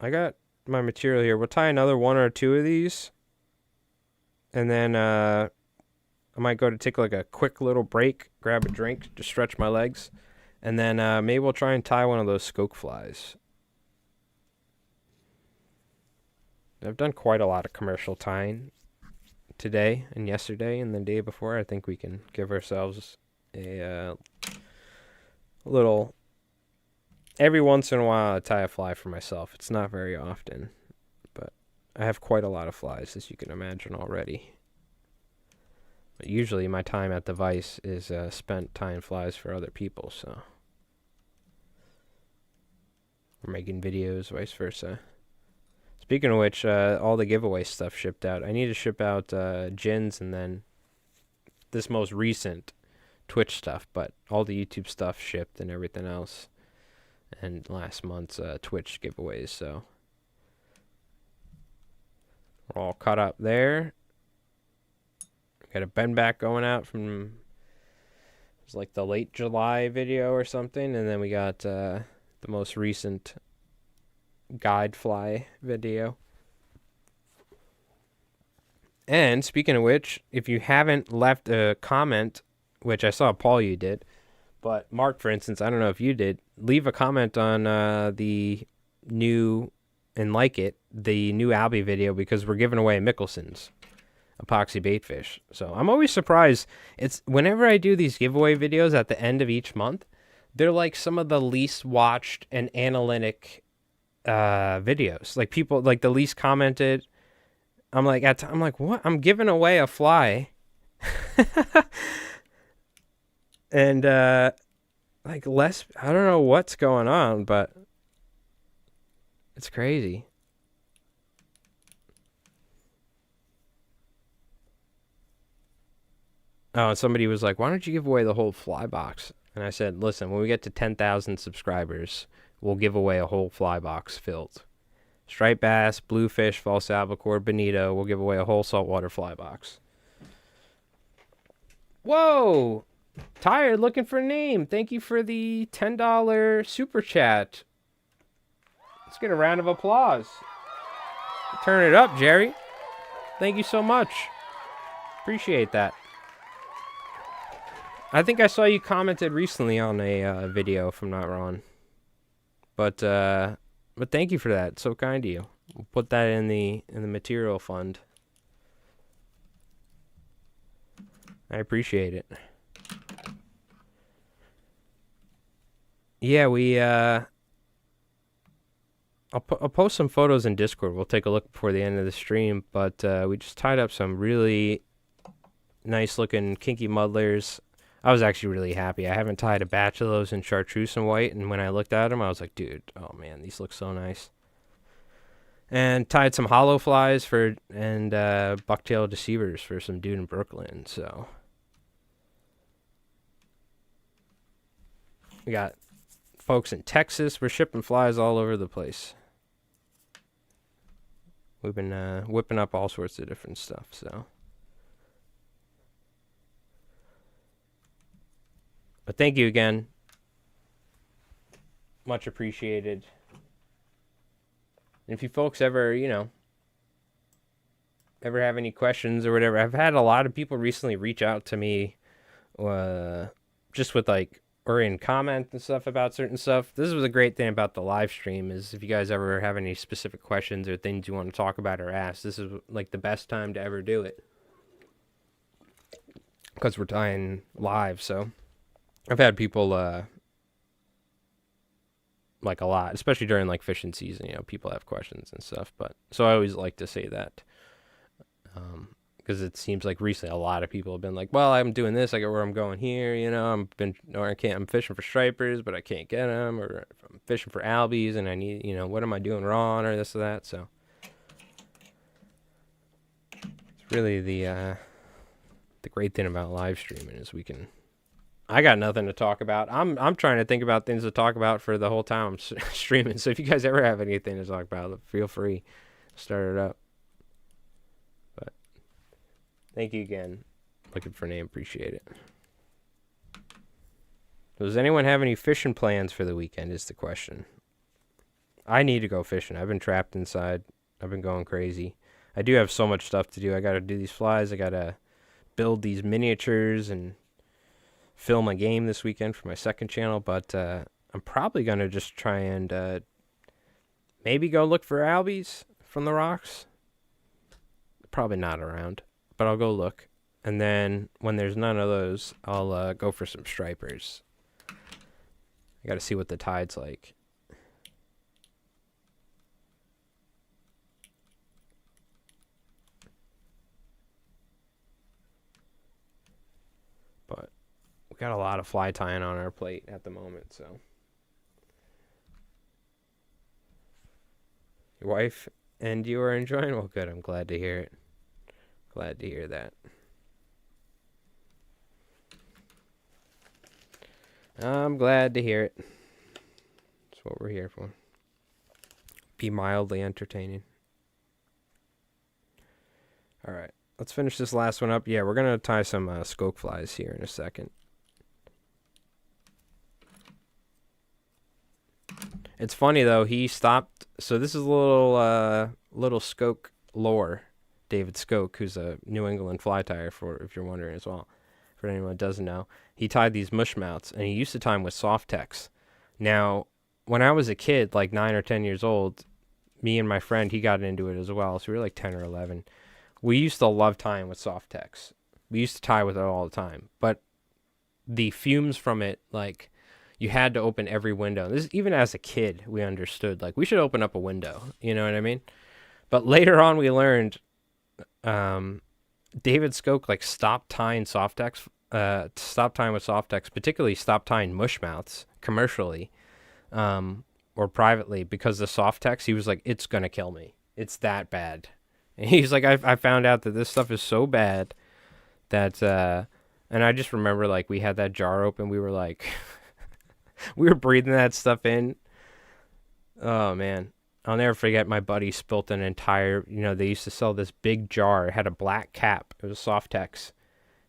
I got my material here. We'll tie another one or two of these. And then I might go to take like a quick little break, grab a drink, to stretch my legs. And then maybe we'll try and tie one of those skoke flies. I've done quite a lot of commercial tying today and yesterday and the day before. I think we can give ourselves a little... Every once in a while I tie a fly for myself. It's not very often, but I have quite a lot of flies, as you can imagine already. But usually my time at the Vice is spent tying flies for other people, so... Or making videos, vice versa. Speaking of which, all the giveaway stuff shipped out. I need to ship out gins and then this most recent Twitch stuff, but all the YouTube stuff shipped and everything else. And last month's Twitch giveaways, so we're all caught up there. Got a bend back going out from, it was like the late July video or something, and then we got the most recent guide fly video. And speaking of which, if you haven't left a comment, which I saw Paul you did, but Mark, for instance, I don't know if you did, leave a comment on the new, and like it, the new Albie video, because we're giving away Mickelson's epoxy baitfish. So I'm always surprised. It's whenever I do these giveaway videos at the end of each month, they're like some of the least watched and analytic videos. Like people, like the least commented. I'm like, what? I'm giving away a fly. And like less, I don't know what's going on, but it's crazy. Oh, and somebody was like, why don't you give away the whole fly box? And I said, listen, when we get to 10,000 subscribers, we'll give away a whole fly box filled. Striped bass, bluefish, false albacore, bonito, we'll give away a whole saltwater fly box. Whoa! Tired, looking for a name. Thank you for the $10 super chat. Let's get a round of applause. Turn it up, Jerry. Thank you so much. Appreciate that. I think I saw you commented recently on a video, if I'm not wrong. But thank you for that. It's so kind of you. We'll put that in the material fund. I appreciate it. Yeah, I'll post some photos in Discord. We'll take a look before the end of the stream. But we just tied up some really nice looking kinky muddlers. I was actually really happy. I haven't tied a batch of those in chartreuse and white, and when I looked at them, I was like, dude, oh man, these look so nice. And tied some hollow flies and bucktail deceivers for some dude in Brooklyn. So we got folks in Texas. We're shipping flies all over the place. We've been whipping up all sorts of different stuff. So, but thank you again. Much appreciated. And if you folks ever, ever have any questions or whatever, I've had a lot of people recently reach out to me just with or in comment and stuff about certain stuff. This was a great thing about the live stream is if you guys ever have any specific questions or things you want to talk about or ask, this is like the best time to ever do it. Because we're tying live, so I've had people like a lot, especially during like fishing season, people have questions and stuff, but so I always like to say that because it seems like recently a lot of people have been like, well, I'm doing this, I get where I'm going here, I'm fishing for stripers, but I can't get them, or I'm fishing for Albies, and I need, what am I doing wrong, or this or that. So it's really the great thing about live streaming is I got nothing to talk about. I'm trying to think about things to talk about for the whole time I'm streaming. So if you guys ever have anything to talk about, feel free to start it up. But thank you again. Looking for a name, appreciate it. Does anyone have any fishing plans for the weekend is the question. I need to go fishing. I've been trapped inside. I've been going crazy. I do have so much stuff to do. I got to do these flies. I got to build these miniatures and film a game this weekend for my second channel, but I'm probably going to just try and maybe go look for Albies from the rocks. Probably not around, but I'll go look. And then when there's none of those, I'll go for some stripers. I got to see what the tide's like. But we got a lot of fly tying on our plate at the moment, so. Your wife and you are enjoying? Well, good. I'm glad to hear it. Glad to hear that. I'm glad to hear it. That's what we're here for. Be mildly entertaining. All right. Let's finish this last one up. Yeah, we're going to tie some skoke flies here in a second. It's funny, though. He stopped. So this is a little skoke lore. David Skoke, who's a New England fly tyer, for if you're wondering as well. For anyone that doesn't know. He tied these Mushmouths, and he used to tie them with Softex. Now, when I was a kid, like 9 or 10 years old, me and my friend, he got into it as well. So we were like 10 or 11. We used to love tying with Softex. We used to tie with it all the time. But the fumes from it, like, you had to open every window. This, even as a kid, we understood, like, we should open up a window. You know what I mean? But later on, we learned David Skoke, like, stopped tying Softex, stopped tying with Softex, particularly stopped tying Mushmouths commercially or privately because the Softex, he was like, it's going to kill me. It's that bad. And he's like, I found out that this stuff is so bad that, and I just remember, like, we had that jar open. We were like, we were breathing that stuff in. Oh, man. I'll never forget my buddy spilt an entire, they used to sell this big jar. It had a black cap. It was Softex.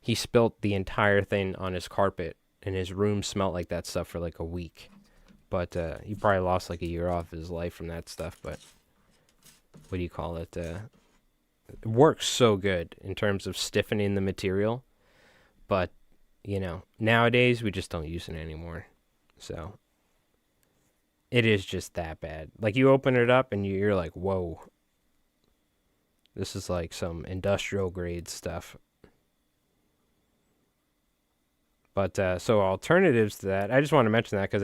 He spilt the entire thing on his carpet, and his room smelled like that stuff for like a week. But he probably lost like a year off his life from that stuff. But what do you call it? It works so good in terms of stiffening the material. But, nowadays we just don't use it anymore. So it is just that bad. Like, you open it up and you're like, whoa. This is like some industrial grade stuff. But so alternatives to that, I just want to mention that because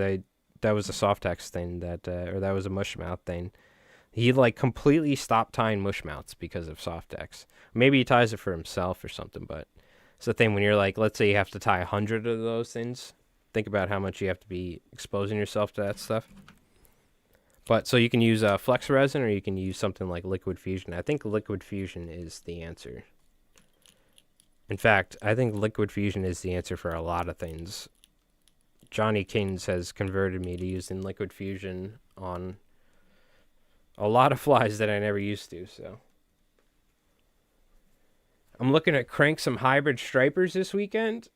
that was a Softex thing or that was a Mushmouth thing. He like completely stopped tying Mushmouths because of Softex. Maybe he ties it for himself or something, but it's the thing when you're like, let's say you have to tie 100 of those things. Think about how much you have to be exposing yourself to that stuff. But so you can use flex resin or you can use something like liquid fusion. I think liquid fusion is the answer. In fact, I think liquid fusion is the answer for a lot of things. Johnny Kings has converted me to using liquid fusion on a lot of flies that I never used to, so. I'm looking at crank some hybrid stripers this weekend.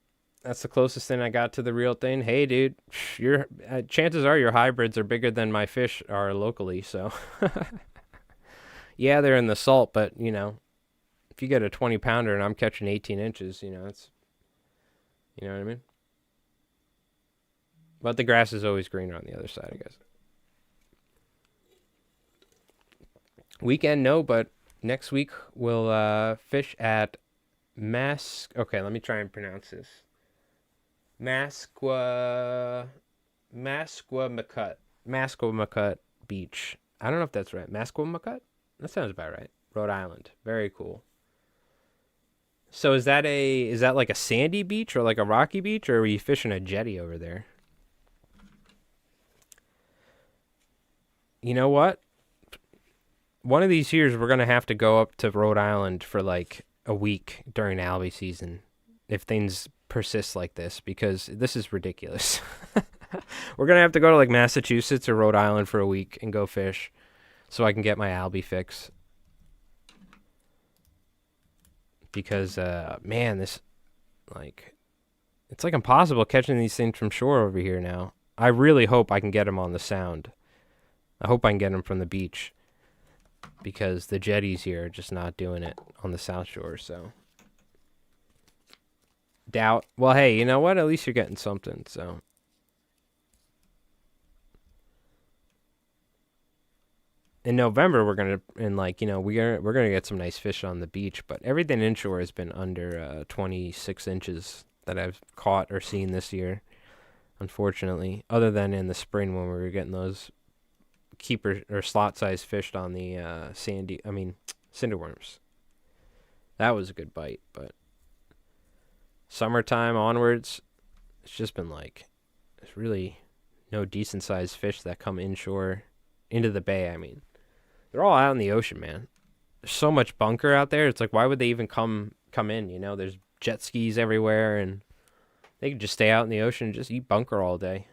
That's the closest thing I got to the real thing. Hey, dude, your chances are your hybrids are bigger than my fish are locally, so. Yeah, they're in the salt, but, if you get a 20-pounder and I'm catching 18 inches, it's, you know what I mean? But the grass is always greener on the other side, I guess. Weekend, no, but next week we'll fish at okay, let me try and pronounce this. Masquamakut Beach. I don't know if that's right. Masquamakut? That sounds about right. Rhode Island. Very cool. So is that like a sandy beach or like a rocky beach, or are you fishing a jetty over there? You know what? One of these years we're gonna have to go up to Rhode Island for like a week during Albie season, if things persist like this, because this is ridiculous. We're gonna have to go to like Massachusetts or Rhode Island for a week and go fish, so I can get my Albie fix. Because man, this like it's like impossible catching these things from shore over here now. I really hope I can get them on the Sound. I hope I can get them from the beach, because the jetties here are just not doing it on the South Shore. So doubt. Well, hey, you know what? At least you're getting something. So in November we're gonna get some nice fish on the beach, but everything inshore has been under 26 inches that I've caught or seen this year, unfortunately. Other than in the spring when we were getting those keeper or slot size fished on the cinderworms. That was a good bite, but summertime onwards, it's just been like there's really no decent sized fish that come inshore into the bay. I mean, they're all out in the ocean, man. There's so much bunker out there. It's like, why would they even come in? You know, there's jet skis everywhere, and they could just stay out in the ocean and just eat bunker all day.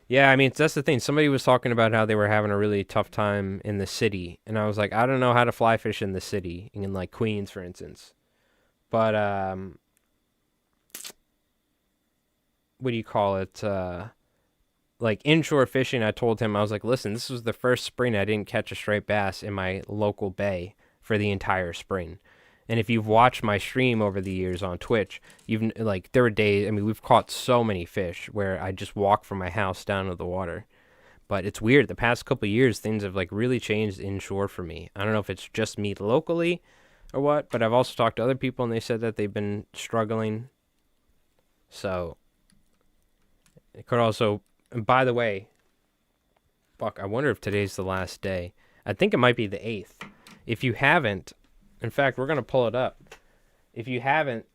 Yeah, I mean, that's the thing. Somebody was talking about how they were having a really tough time in the city, and I was like, I don't know how to fly fish in the city, in like Queens, for instance. But what do you call it? Like inshore fishing, I told him, I was like, listen, this was the first spring I didn't catch a striped bass in my local bay for the entire spring. And if you've watched my stream over the years on Twitch, you've like there were days. I mean, we've caught so many fish where I just walk from my house down to the water. But it's weird. The past couple of years, things have like really changed inshore for me. I don't know if it's just me locally or what, but I've also talked to other people and they said that they've been struggling. So it could also. And by the way, fuck, I wonder if today's the last day. I think it might be the 8th. If you haven't. In fact, we're going to pull it up. If you haven't,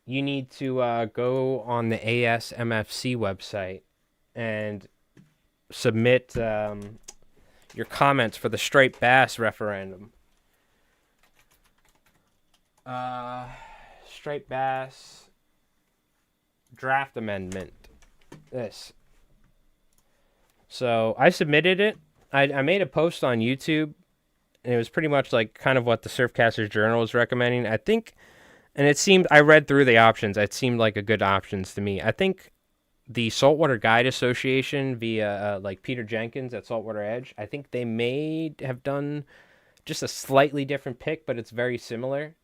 you need to go on the ASMFC website and submit your comments for the striped bass referendum. Striped bass draft amendment. This. So I submitted it. I made a post on YouTube. And it was pretty much like kind of what the Surfcasters Journal was recommending. I think, and it seemed, I read through the options. It seemed like a good options to me. I think the Saltwater Guide Association via like Peter Jenkins at Saltwater Edge, I think they may have done just a slightly different pick, but it's very similar.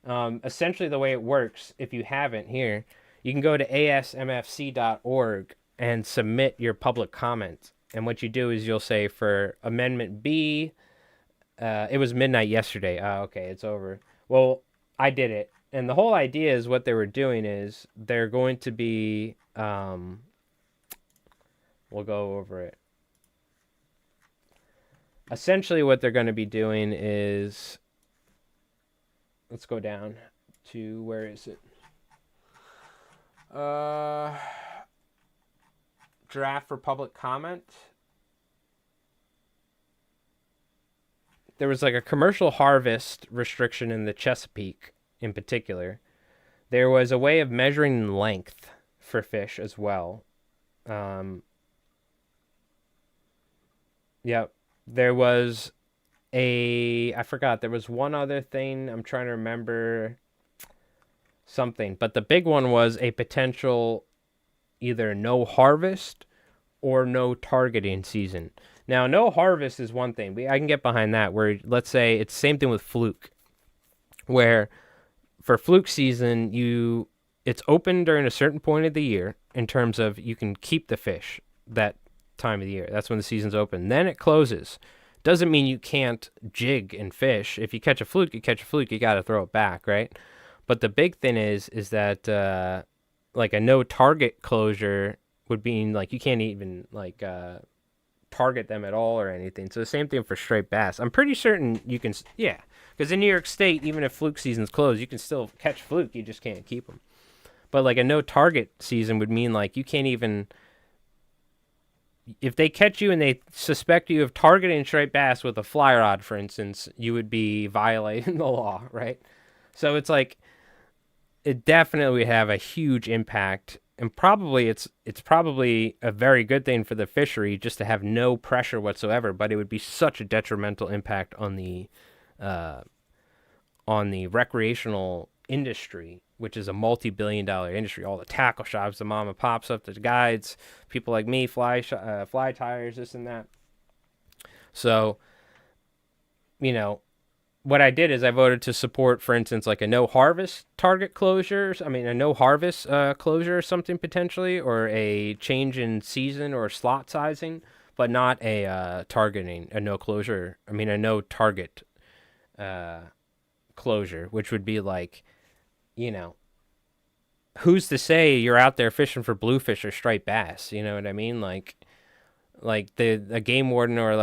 Essentially the way it works, if you haven't here, you can go to asmfc.org and submit your public comment. And what you do is you'll say for Amendment B, it was midnight yesterday. Okay, it's over. Well, I did it. And the whole idea is what they were doing is they're going to be, we'll go over it. Essentially what they're going to be doing is, let's go down to, where is it? Draft for public comment. There was like a commercial harvest restriction in the Chesapeake in particular. There was a way of measuring length for fish as well. Yep. There was I forgot, there was one other thing. I'm trying to remember something. But the big one was a potential either no harvest or no targeting season. Now, no harvest is one thing. I can get behind that, where let's say it's the same thing with fluke, where for fluke season, it's open during a certain point of the year in terms of you can keep the fish that time of the year. That's when the season's open. Then it closes. Doesn't mean you can't jig and fish. If you catch a fluke, you catch a fluke. You got to throw it back, right? But the big thing is that like a no target closure would mean like you can't even like target them at all or anything. So the same thing for striped bass. I'm pretty certain you can, yeah, because Because in New York State, even if fluke season's closed, you can still catch fluke. You just can't keep them. But like a no target season would mean like you can't even. If they catch you and they suspect you of targeting striped bass with a fly rod, for instance, you would be violating the law, right? So it's like it definitely would have a huge impact, and probably it's probably a very good thing for the fishery just to have no pressure whatsoever. But it would be such a detrimental impact on the recreational industry, which is a multi-billion-dollar industry. All the tackle shops, the mom and pops up, the guides, people like me, fly tires, this and that. So, what I did is I voted to support, for instance, like a no harvest target closure. I mean, a no harvest closure or something potentially, or a change in season or slot sizing, but not a targeting, a no closure. I mean, a no target closure, which would be like, who's to say you're out there fishing for bluefish or striped bass? You know what I mean? Like a game warden or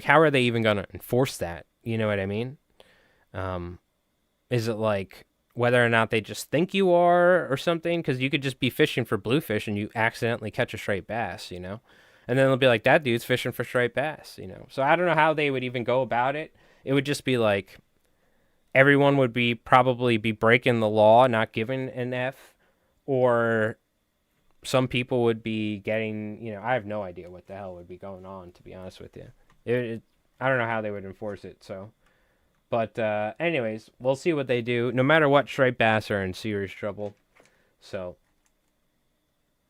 how are they even going to enforce that? You know what I mean? Is it like whether or not they just think you are or something? Because you could just be fishing for bluefish and you accidentally catch a striped bass, And then they'll be like, that dude's fishing for striped bass, So I don't know how they would even go about it. It would just be like everyone would probably be breaking the law, not giving an F, or some people would be getting, I have no idea what the hell would be going on, to be honest with you. I don't know how they would enforce it, so. But anyways, we'll see what they do. No matter what, striped bass are in serious trouble. So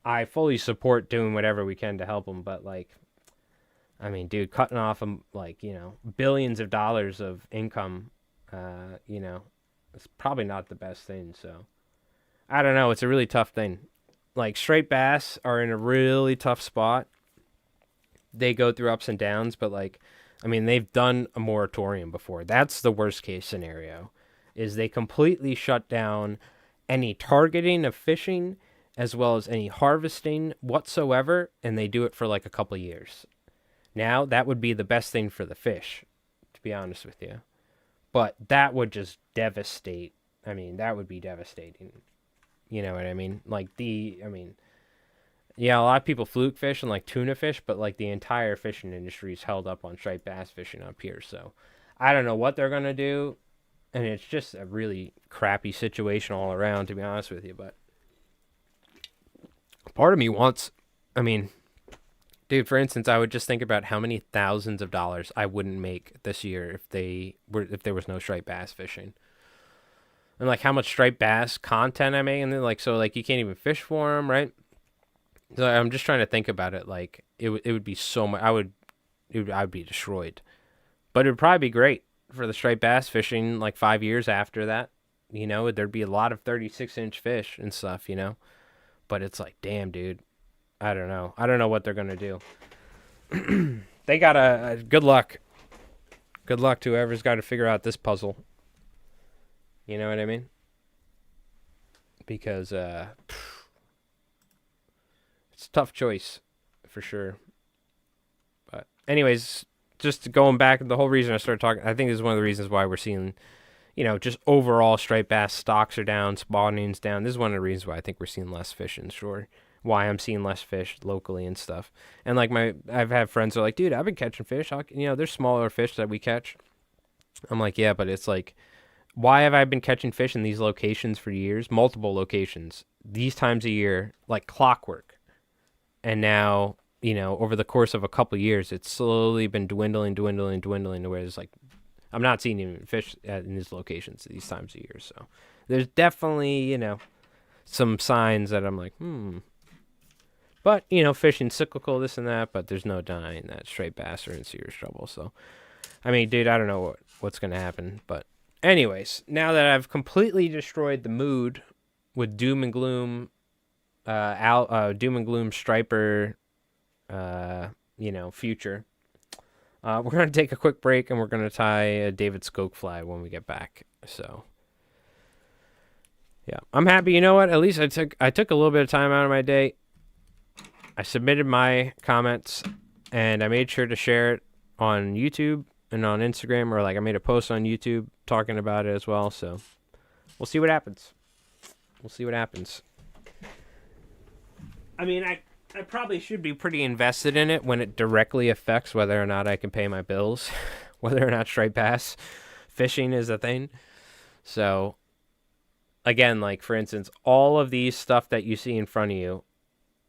I fully support doing whatever we can to help them, but dude, cutting off them, billions of dollars of income, it's probably not the best thing, so. I don't know, it's a really tough thing. Striped bass are in a really tough spot. They go through ups and downs, but they've done a moratorium before. That's the worst case scenario, is they completely shut down any targeting of fishing as well as any harvesting whatsoever, and they do it for a couple of years. Now, that would be the best thing for the fish, to be honest with you. But that would just devastate. That would be devastating. You know what I mean? Yeah, a lot of people fluke fish and tuna fish, but the entire fishing industry is held up on striped bass fishing up here. So I don't know what they're going to do. And it's just a really crappy situation all around, to be honest with you. But part of me wants, dude, for instance, I would just think about how many thousands of dollars I wouldn't make this year if there was no striped bass fishing. And how much striped bass content I make. And then you can't even fish for them, right? So I'm just trying to think about it. It would be so much. I would be destroyed, but it would probably be great for the striped bass fishing. 5 years after that, there'd be a lot of 36-inch fish and stuff. But it's damn, dude. I don't know. I don't know what they're gonna do. They got a good luck. Good luck to whoever's got to figure out this puzzle. You know what I mean? Because it's a tough choice, for sure. But anyways, just going back, the whole reason I started talking, I think this is one of the reasons why we're seeing, just overall striped bass stocks are down, spawning's down. This is one of the reasons why I think we're seeing less fish in shore. Why I'm seeing less fish locally and stuff. And I've had friends who are like, dude, I've been catching fish. There's smaller fish that we catch. I'm like, yeah, but it's why have I been catching fish in these locations for years? Multiple locations. These times a year, like clockwork. And now, over the course of a couple of years, it's slowly been dwindling to where it's I'm not seeing even fish in these locations these times a year. So there's definitely, some signs that I'm like, But, fishing cyclical, this and that, but there's no denying that striped bass are in serious trouble. So, dude, I don't know what's going to happen. But anyways, now that I've completely destroyed the mood with doom and gloom, doom and gloom striper, future. We're going to take a quick break and we're going to tie a David Skoke fly when we get back. So, yeah, I'm happy. You know what? At least I took a little bit of time out of my day. I submitted my comments and I made sure to share it on YouTube and on Instagram, or like I made a post on YouTube talking about it as well. So we'll see what happens. We'll see what happens. I mean, I probably should be pretty invested in it when it directly affects whether or not I can pay my bills, whether or not striped bass fishing is a thing. So, again, like, for instance, all of these stuff that you see in front of you,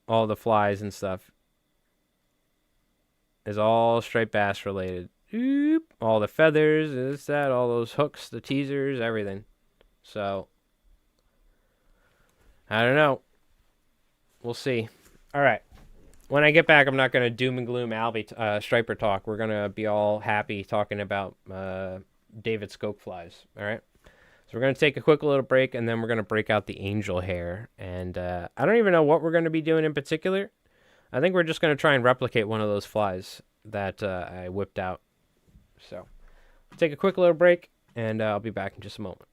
all the flies and stuff, is all striped bass related. Oop, all the feathers, this, that, all those hooks, the teasers, everything. So, I don't know. We'll see. All right. When I get back, I'm not going to doom and gloom Albie striper talk. We're going to be all happy talking about David Skoke flies. All right. So we're going to take a quick little break, and then we're going to break out the angel hair. And I don't even know what we're going to be doing in particular. I think we're just going to try and replicate one of those flies that I whipped out. So take a quick little break, and I'll be back in just a moment.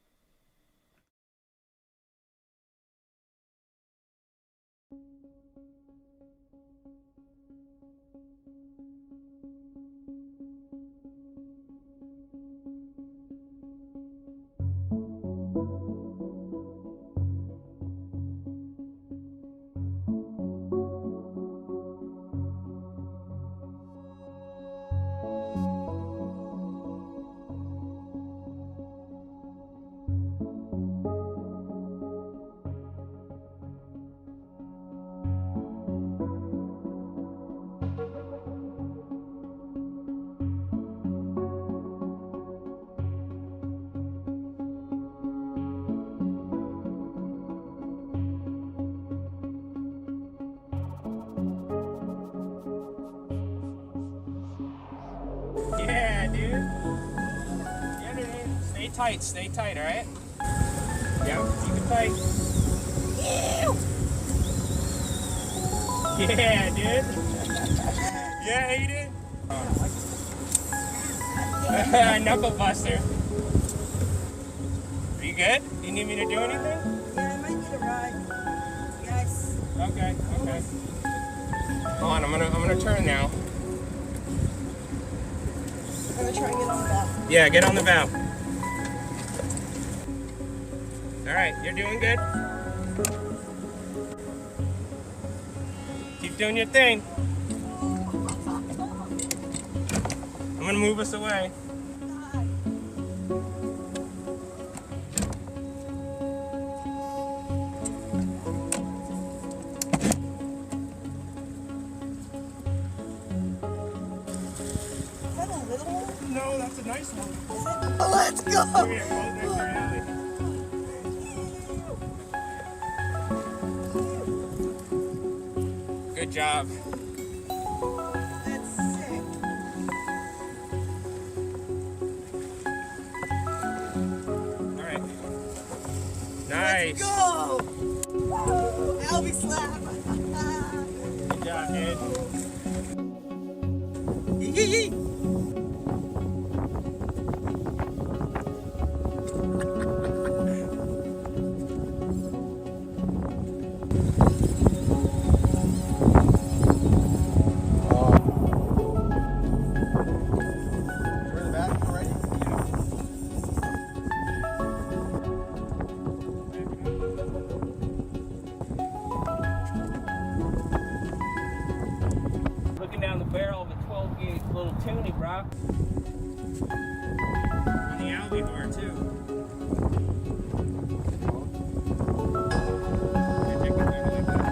Yeah, dude. Yeah, dude. Stay tight, all right? Yep, keep it tight. Yeah, dude. Yeah, Aiden. Knuckle buster. Are you good? Do you need me to do anything? Yeah, I might need a ride. Yes. Okay. Hold on, I'm gonna turn now. I'm gonna try and get on the bow. Yeah, get on the bow. All right, you're doing good. Keep doing your thing. I'm gonna move us away. Is that a little one? No, that's a nice one. Oh, let's go! Come here, hold next to your alley. Good job. That's sick. All right. Nice. Let's go! Woo! Albie slap! Good job, dude. Yee! Looking down the barrel of a 12 gauge little tuny, bro. On the Albie too. You're taking it like that.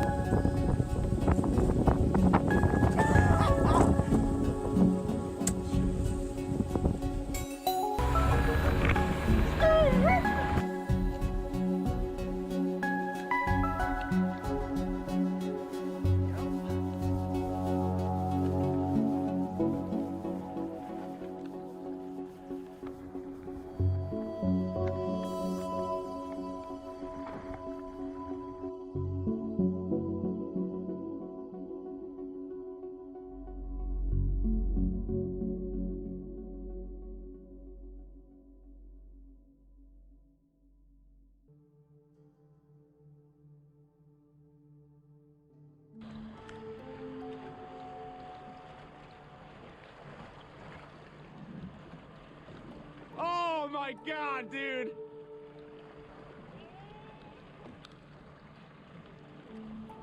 my god, dude!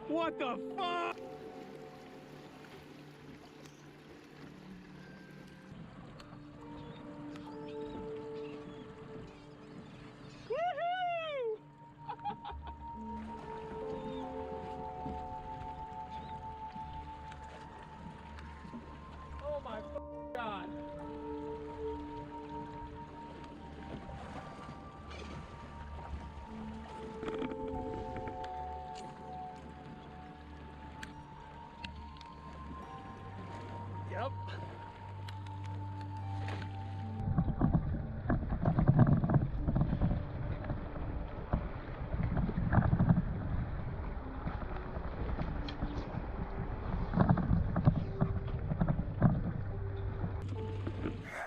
What the fuck? Woohoo! Oh my god. Yep.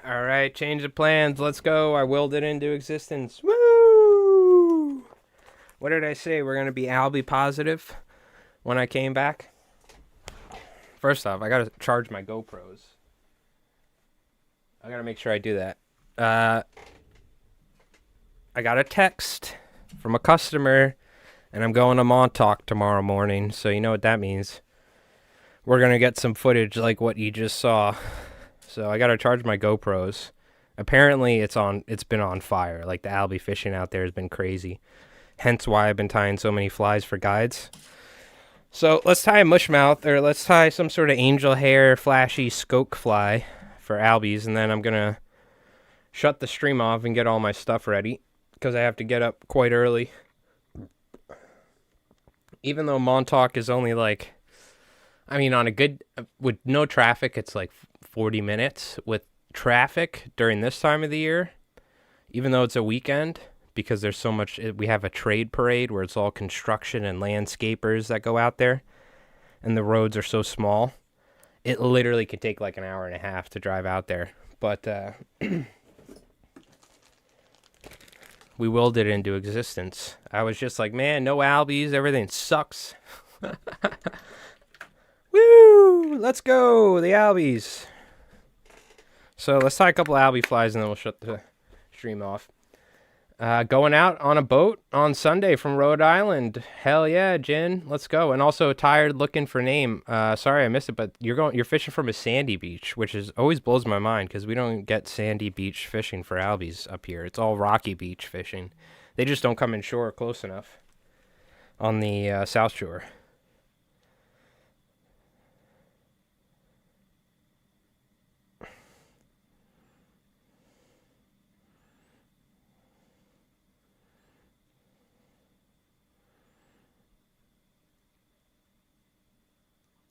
All right, change of plans. Let's go. I willed it into existence. Woo! What did I say? We're going to be Albie positive when I came back. First off, I got to charge my GoPros. I got to make sure I do that. I got a text from a customer, and I'm going to Montauk tomorrow morning, so you know what that means. We're going to get some footage like what you just saw. So I got to charge my GoPros. Apparently it's been on fire. Like the Albie fishing out there has been crazy. Hence why I've been tying so many flies for guides. So let's tie a mushmouth, or let's tie some sort of angel hair flashy skoke fly for Albies, and then I'm going to shut the stream off and get all my stuff ready because I have to get up quite early. Even though Montauk is only like, I mean, on a good, with no traffic, it's like 40 minutes. With traffic during this time of the year, even though it's a weekend, because there's so much, we have a trade parade where it's all construction and landscapers that go out there, and the roads are so small, it literally could take like an hour and a half to drive out there. But we willed it into existence. I was just like, man, no Albies, everything sucks. Woo! Let's go, the Albies. So let's tie a couple Albie flies and then we'll shut the stream off. Going out on a boat on Sunday from Rhode Island. Hell yeah, Jen. Let's go. And also tired looking for name. Sorry I missed it, but you're fishing from a sandy beach, which is always blows my mind because we don't get sandy beach fishing for Albies up here. It's all rocky beach fishing. They just don't come inshore close enough on the South Shore.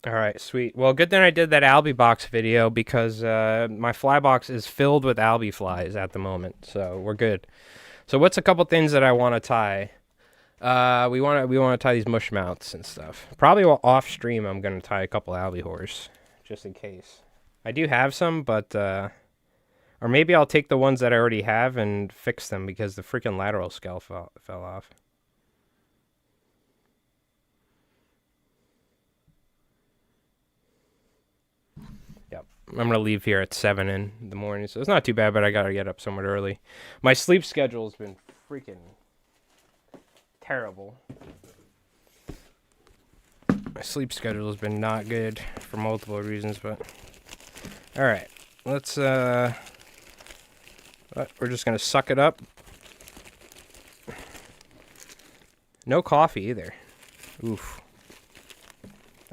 All right, sweet. Well, good thing I did that Albie box video because my fly box is filled with Albie flies at the moment, so we're good. So what's a couple things that I want to tie? We want to tie these mushmouths and stuff. Probably off stream I'm going to tie a couple Albie whores just in case. I do have some, but or maybe I'll take the ones that I already have and fix them because the freaking lateral scale fell off. I'm going to leave here at 7 in the morning, so it's not too bad, but I got to get up somewhat early. My sleep schedule has been freaking terrible. My sleep schedule has been not good for multiple reasons, but... Alright, let's, we're just going to suck it up. No coffee either. Oof.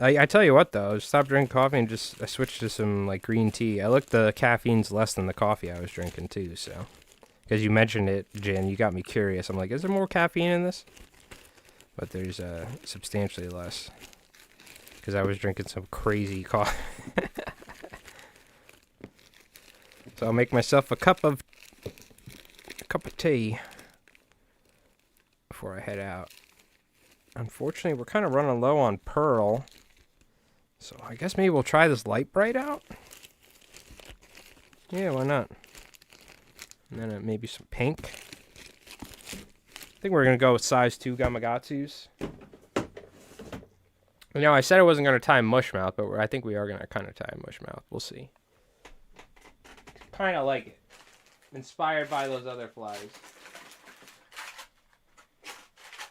I tell you what though, I stopped drinking coffee and I switched to some like green tea. I looked, the caffeine's less than the coffee I was drinking too, so. Because you mentioned it, Jen, you got me curious. I'm like, is there more caffeine in this? But there's substantially less. Because I was drinking some crazy coffee. So I'll make myself a cup of tea before I head out. Unfortunately, we're kind of running low on pearl. So I guess maybe we'll try this light bright out. Yeah, why not? And then maybe some pink. I think we're going to go with size 2 Gamakatsus. You know, I said I wasn't going to tie mushmouth, but I think we are going to kind of tie mushmouth. We'll see. Kind of like it. Inspired by those other flies.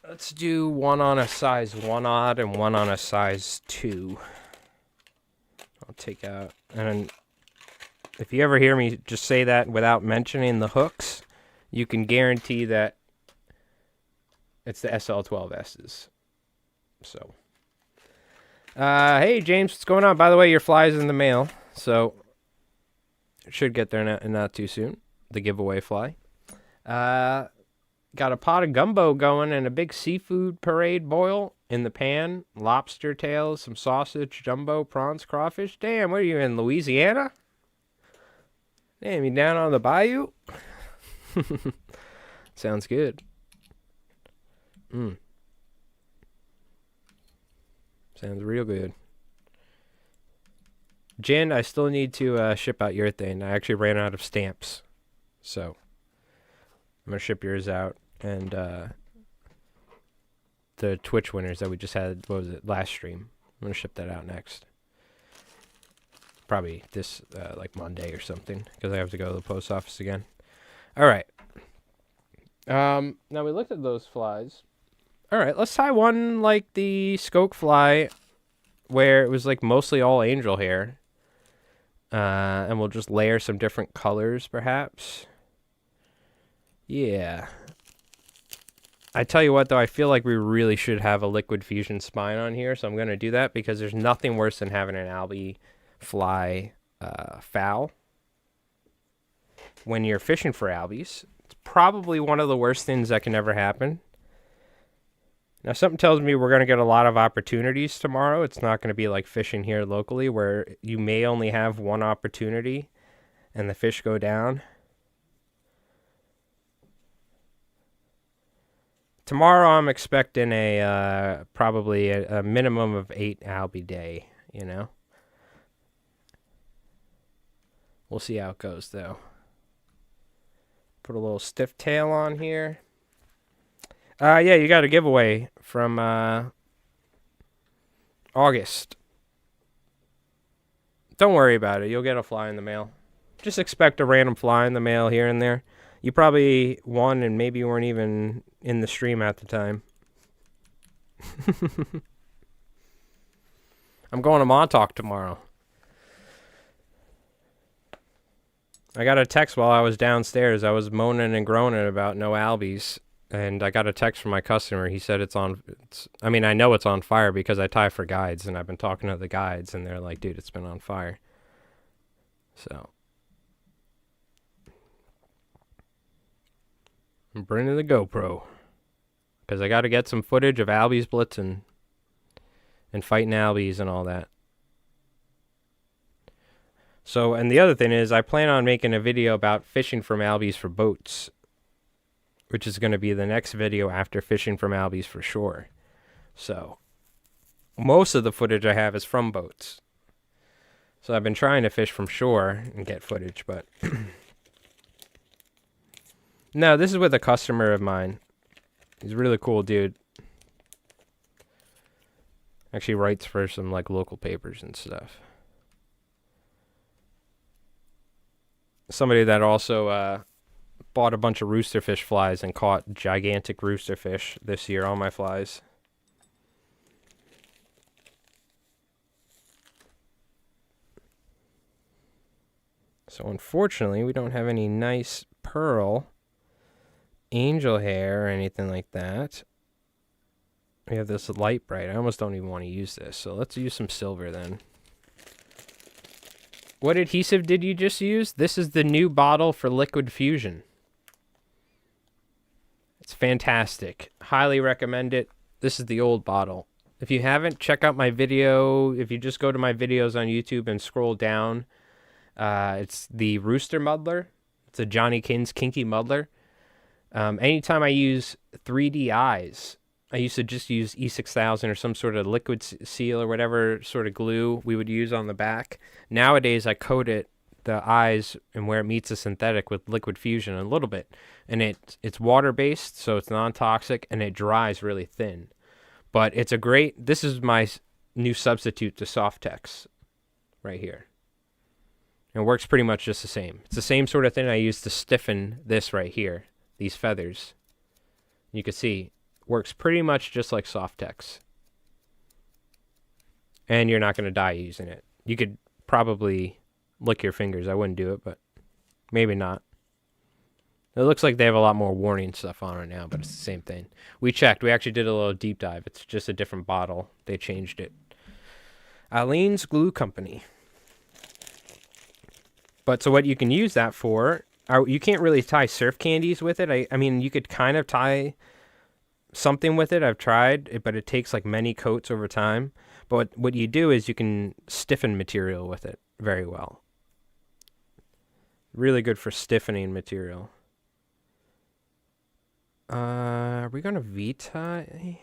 Let's do one on a size 1/0 and one on a size 2. I'll take out. And if you ever hear me just say that without mentioning the hooks, you can guarantee that it's the SL12S's. So, hey James, what's going on? By the way, your fly's in the mail, so it should get there not too soon. The giveaway fly. Got a pot of gumbo going and a big seafood parade boil in the pan. Lobster tails, some sausage, jumbo, prawns, crawfish. Damn, what are you in, Louisiana? Damn, you down on the bayou? Sounds good. Sounds real good. Jen, I still need to ship out your thing. I actually ran out of stamps. So, I'm going to ship yours out. And the Twitch winners that we just had, what was it, last stream. I'm going to ship that out next. Probably this, like Monday or something. Because I have to go to the post office again. Alright. Now we looked at those flies. Alright, let's tie one like the Skoke fly. Where it was like mostly all angel hair. And we'll just layer some different colors, perhaps. Yeah. I tell you what, though, I feel like we really should have a liquid fusion spine on here, so I'm going to do that because there's nothing worse than having an Albie fly foul when you're fishing for Albies. It's probably one of the worst things that can ever happen. Now, something tells me we're going to get a lot of opportunities tomorrow. It's not going to be like fishing here locally where you may only have one opportunity and the fish go down. Tomorrow I'm expecting probably a minimum of 8 Albie day, you know. We'll see how it goes, though. Put a little stiff tail on here. Yeah, you got a giveaway from August. Don't worry about it. You'll get a fly in the mail. Just expect a random fly in the mail here and there. You probably won and maybe you weren't even in the stream at the time. I'm going to Montauk tomorrow. I got a text while I was downstairs. I was moaning and groaning about no Albies. And I got a text from my customer. He said I know it's on fire because I tie for guides. And I've been talking to the guides. And they're like, dude, it's been on fire. So. I'm bringing the GoPro. Because I got to get some footage of Albies blitzing. And fighting Albies and all that. So, and the other thing is, I plan on making a video about fishing from Albies for boats. Which is going to be the next video after fishing from Albies for shore. So, most of the footage I have is from boats. So I've been trying to fish from shore and get footage, but... No, this is with a customer of mine. He's a really cool dude. Actually writes for some like local papers and stuff. Somebody that also bought a bunch of roosterfish flies and caught gigantic roosterfish this year on my flies. So unfortunately, we don't have any nice pearl angel hair or anything like that. We have this light bright. I almost don't even want to use this. So let's use some silver then. What adhesive did you just use? This is the new bottle for liquid fusion. It's fantastic. Highly recommend it. This is the old bottle. If you haven't, check out my video. If you just go to my videos on YouTube and scroll down, it's the Rooster Muddler. It's a Johnny Kins Kinky Muddler. Anytime I use 3D eyes, I used to just use E6000 or some sort of liquid seal or whatever sort of glue we would use on the back. Nowadays, I coat it, the eyes and where it meets the synthetic with liquid fusion a little bit. And it's water-based, so it's non-toxic, and it dries really thin. But it's a great, this is my new substitute to Softex right here. And it works pretty much just the same. It's the same sort of thing I use to stiffen this right here, these feathers. You can see, works pretty much just like Softex. And you're not going to die using it. You could probably lick your fingers. I wouldn't do it, but maybe not. It looks like they have a lot more warning stuff on it now, but it's the same thing. We checked. We actually did a little deep dive. It's just a different bottle. They changed it. Aleen's Glue Company. But so what you can use that for, you can't really tie surf candies with it. I mean, you could kind of tie something with it. I've tried, but it takes like many coats over time. But what you do is you can stiffen material with it very well. Really good for stiffening material. Are we going to V-tie?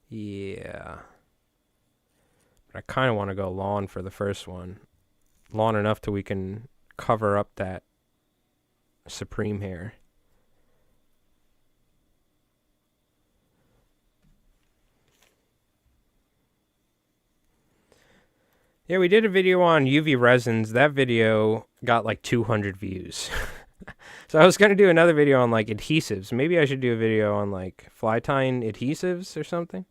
Yeah. But I kind of want to go lawn for the first one. Lawn enough till we can cover up that Supreme hair. Yeah, we did a video on UV resins. That video got like 200 views. So I was going to do another video on like adhesives. Maybe I should do a video on like fly tying adhesives or something.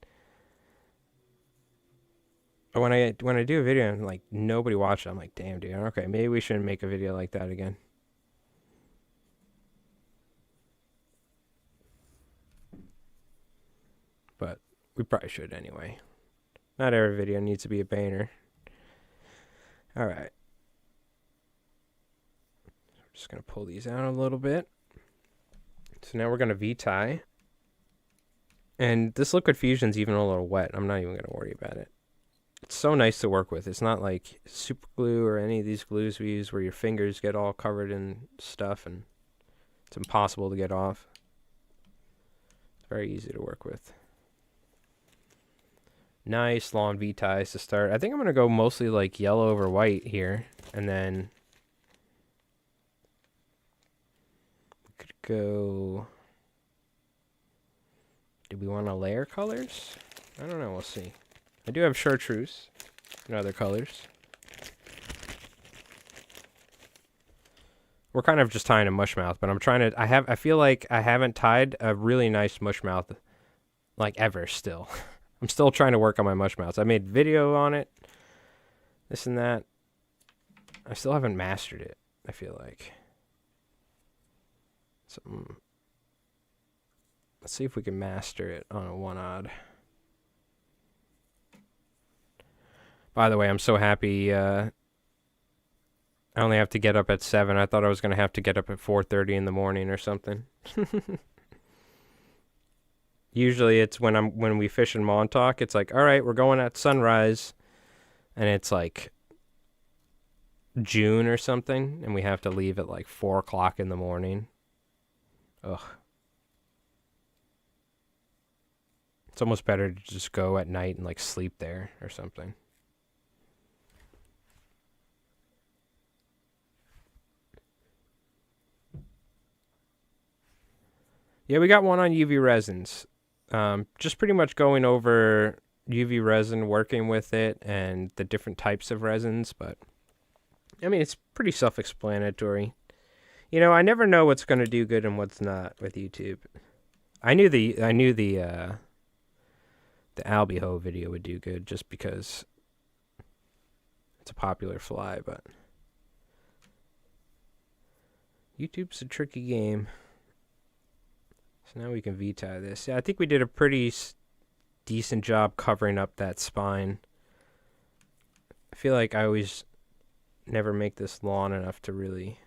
But when I do a video and like nobody watched it, I'm like, damn, dude. Okay, maybe we shouldn't make a video like that again. But we probably should anyway. Not every video needs to be a banger. All right. Just going to pull these out a little bit. So now we're going to V-tie. And this liquid fusion's even a little wet. I'm not even going to worry about it. It's so nice to work with. It's not like super glue or any of these glues we use where your fingers get all covered in stuff and it's impossible to get off. It's very easy to work with. Nice long V-ties to start. I think I'm going to go mostly like yellow over white here. And then we could go... Do we want to layer colors? I don't know. We'll see. I do have chartreuse and other colors. We're kind of just tying a mushmouth, but I'm trying to... I feel like I haven't tied a really nice mushmouth like ever still. I'm still trying to work on my mushmouths. I made video on it, this and that. I still haven't mastered it, I feel like. So, let's see if we can master it on a one-odd. By the way, I'm so happy I only have to get up at 7. I thought I was going to have to get up at 4:30 in the morning or something. Usually it's when we fish in Montauk, it's like, all right, we're going at sunrise, and it's like June or something, and we have to leave at like 4 o'clock in the morning. Ugh. It's almost better to just go at night and like sleep there or something. Yeah, we got one on UV resins. Just pretty much going over UV resin, working with it, and the different types of resins, but I mean, it's pretty self-explanatory. You know, I never know what's going to do good and what's not with YouTube. I knew the Albies video would do good just because it's a popular fly, but YouTube's a tricky game. So now we can V-tie this. Yeah, I think we did a pretty decent job covering up that spine. I feel like I always never make this long enough to really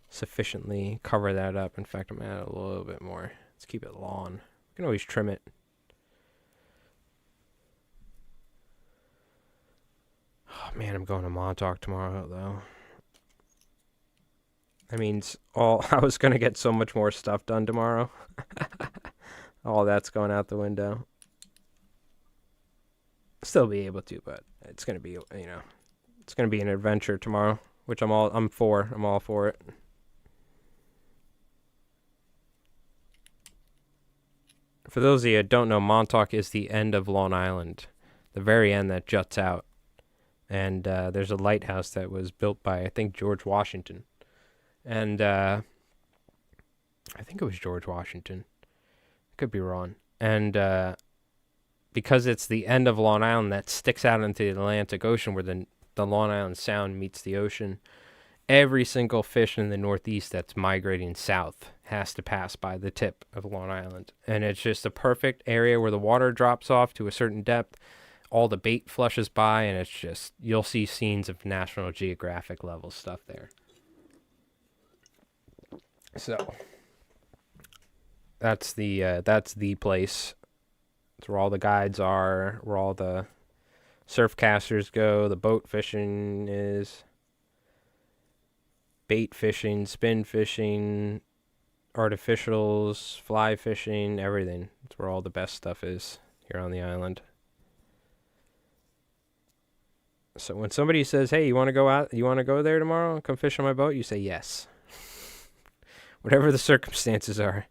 sufficiently cover that up. In fact, I'm going to add a little bit more. Let's keep it long. We can always trim it. Oh, man, I'm going to Montauk tomorrow, though. That means I was going to get so much more stuff done tomorrow. All that's going out the window. Still be able to, but it's going to be, you know, it's going to be an adventure tomorrow, which I'm all for it. For those of you that don't know, Montauk is the end of Long Island, the very end that juts out. and there's a lighthouse that was built by, I think, George Washington. And I think it was George Washington. Could be wrong. And because it's the end of Long Island that sticks out into the Atlantic Ocean where the Long Island Sound meets the ocean, every single fish in the Northeast that's migrating south has to pass by the tip of Long Island. And it's just a perfect area where the water drops off to a certain depth. All the bait flushes by, and it's just, you'll see scenes of National Geographic level stuff there. So that's the place. It's where all the guides are, where all the surf casters go, the boat fishing is, bait fishing, spin fishing, artificials, fly fishing, everything. It's where all the best stuff is here on the island. So when somebody says, hey, you want to go out, you want to go there tomorrow and come fish on my boat, you say yes. Whatever the circumstances are.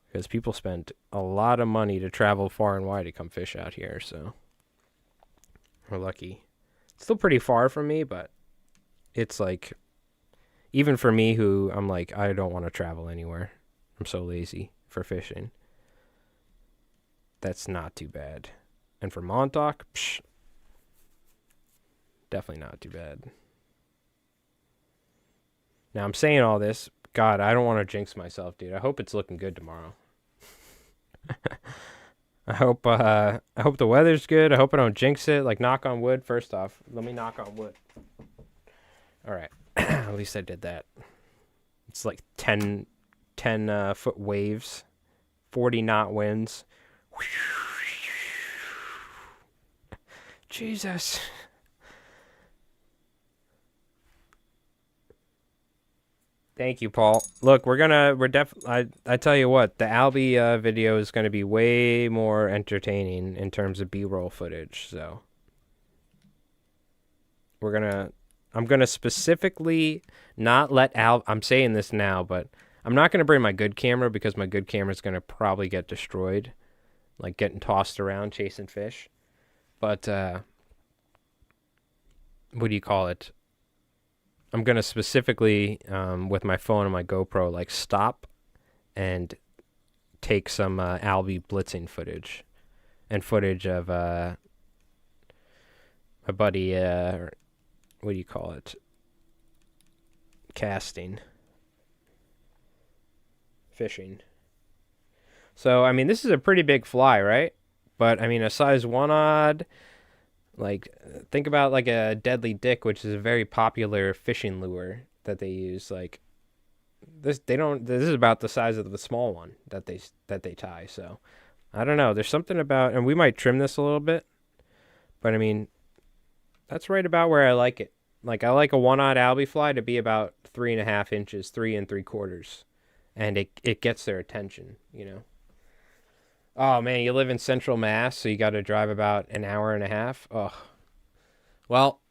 Because people spend a lot of money to travel far and wide to come fish out here, so we're lucky. It's still pretty far from me, but it's like, even for me who I'm like, I don't want to travel anywhere. I'm so lazy for fishing. That's not too bad. And for Montauk, definitely not too bad. Now I'm saying all this, God, I don't want to jinx myself, dude. I hope it's looking good tomorrow. I hope the weather's good. I hope I don't jinx it. Like, knock on wood. First off, let me knock on wood. All right. At least I did that. It's like 10 foot waves, 40 knot winds. Jesus. Thank you, Paul. Look, I tell you what, the Albie video is going to be way more entertaining in terms of B-roll footage, so I'm going to specifically not let I'm saying this now, but I'm not going to bring my good camera because my good camera is going to probably get destroyed, like getting tossed around chasing fish. But what do you call it? I'm going to specifically, with my phone and my GoPro, like stop and take some Albie blitzing footage and footage of my buddy, what do you call it? Casting. Fishing. So, I mean, this is a pretty big fly, right? But, I mean, a size 1-odd... Like, think about like a deadly dick, which is a very popular fishing lure that they use. Like, this is about the size of the small one that they tie. So, I don't know. There's something about, and we might trim this a little bit, but I mean, that's right about where I like it. Like, I like a 1-odd Albie fly to be about 3.5 inches, 3 3/4, and it gets their attention, you know. Oh, man, you live in Central Mass, so you got to drive about an hour and a half. Oh, well,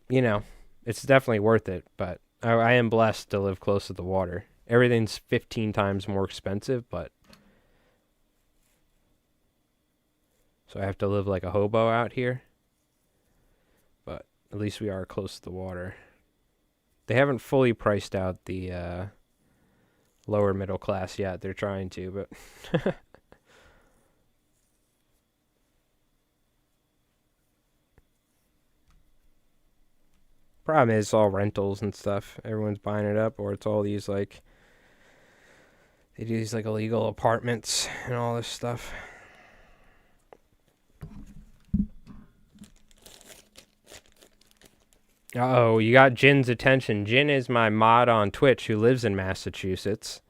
you know, it's definitely worth it, but I am blessed to live close to the water. Everything's 15 times more expensive, but so I have to live like a hobo out here, but at least we are close to the water. They haven't fully priced out the lower middle class yet. They're trying to, but problem is it's all rentals and stuff. Everyone's buying it up, or it's all these like they do these like illegal apartments and all this stuff. Uh-oh, you got Jin's attention. Jin is my mod on Twitch who lives in Massachusetts.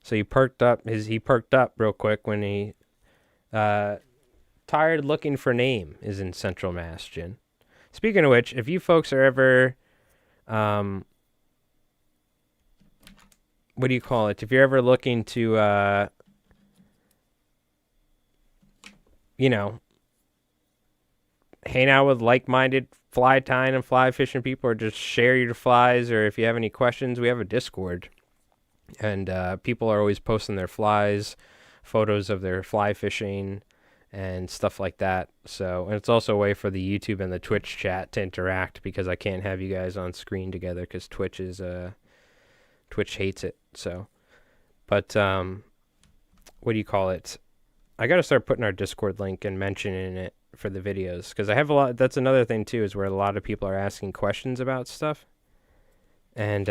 So he perked up real quick when he tired looking for name is in Central Mass, Jin. Speaking of which, if you folks are ever what do you call it? If you're ever looking to you know, hang out with like-minded fly tying and fly fishing people, or just share your flies, or if you have any questions, we have a Discord, and people are always posting their flies, photos of their fly fishing, and stuff like that. So, and it's also a way for the YouTube and the Twitch chat to interact, because I can't have you guys on screen together because Twitch hates it. So, but what do you call it? I got to start putting our Discord link and mentioning it for the videos, because I have a lot. That's another thing too, is where a lot of people are asking questions about stuff, and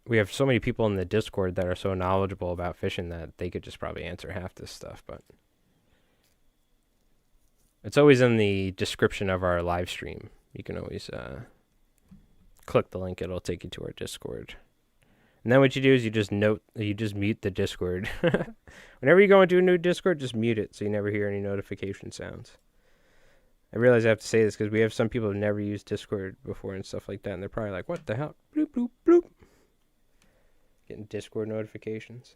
we have so many people in the Discord that are so knowledgeable about fishing that they could just probably answer half this stuff. But it's always in the description of our live stream. You can always click the link. It'll take you to our Discord. And then what you do is you just mute the Discord. Whenever you go into a new Discord, just mute it so you never hear any notification sounds. I realize I have to say this because we have some people who've never used Discord before and stuff like that, and they're probably like, what the hell? Bloop, bloop, bloop. Getting Discord notifications.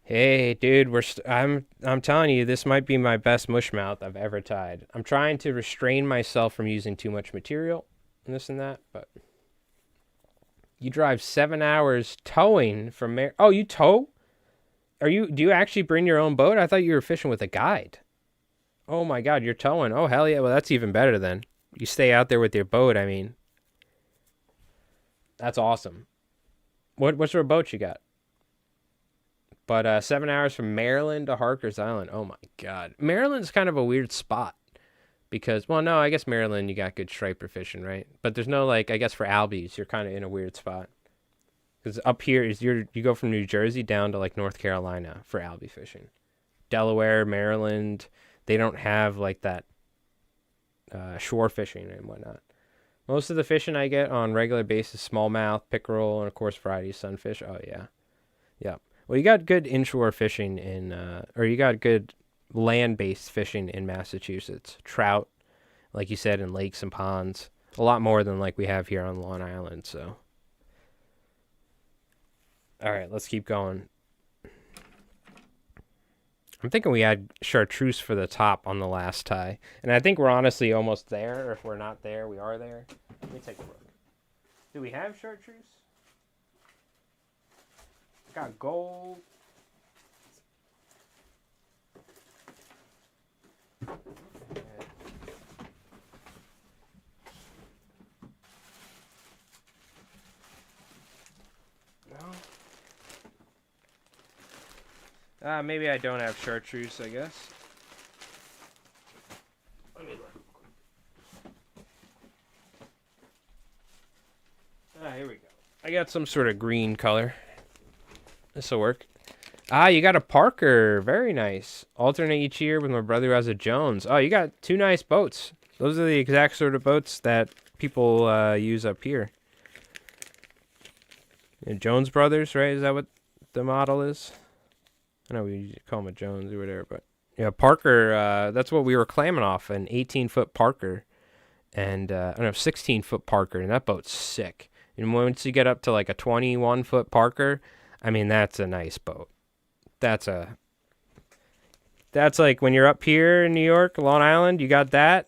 Hey, dude, I'm telling you, this might be my best mushmouth I've ever tied. I'm trying to restrain myself from using too much material and this and that, but you drive 7 hours towing from Oh, you tow? Do you actually bring your own boat? I thought you were fishing with a guide. Oh my God, you're towing. Oh, hell yeah. Well, that's even better then. You stay out there with your boat, I mean. That's awesome. What sort of boat you got? But 7 hours from Maryland to Harker's Island. Oh my God. Maryland's kind of a weird spot. Because, well, no, I guess Maryland, you got good striper fishing, right? But there's no, like, I guess for Albies, you're kind of in a weird spot. Because up here is you go from New Jersey down to like North Carolina for Albie fishing. Delaware, Maryland, they don't have like that shore fishing and whatnot. Most of the fishing I get on regular basis, smallmouth, pickerel, and of course Friday sunfish. Oh yeah, yeah. Well, you got good inshore fishing or you got good land-based fishing in Massachusetts. Trout, like you said, in lakes and ponds. A lot more than like we have here on Long Island. So. All right, let's keep going. I'm thinking we had chartreuse for the top on the last tie. And I think we're honestly almost there. Or if we're not there, we are there. Let me take a look. Do we have chartreuse? Got gold. No. Maybe I don't have chartreuse, I guess. Let me look. Here we go. I got some sort of green color. This'll work. You got a Parker. Very nice. Alternate each year with my brother who has a Jones. Oh, you got two nice boats. Those are the exact sort of boats that people use up here. Jones Brothers, right? Is that what the model is? I know we call them a Jones or whatever, but yeah, Parker. That's what we were clamming off, an 18-foot Parker, and 16-foot Parker, and that boat's sick. And once you get up to like a 21-foot Parker, I mean that's a nice boat. That's like when you're up here in New York, Long Island, you got that.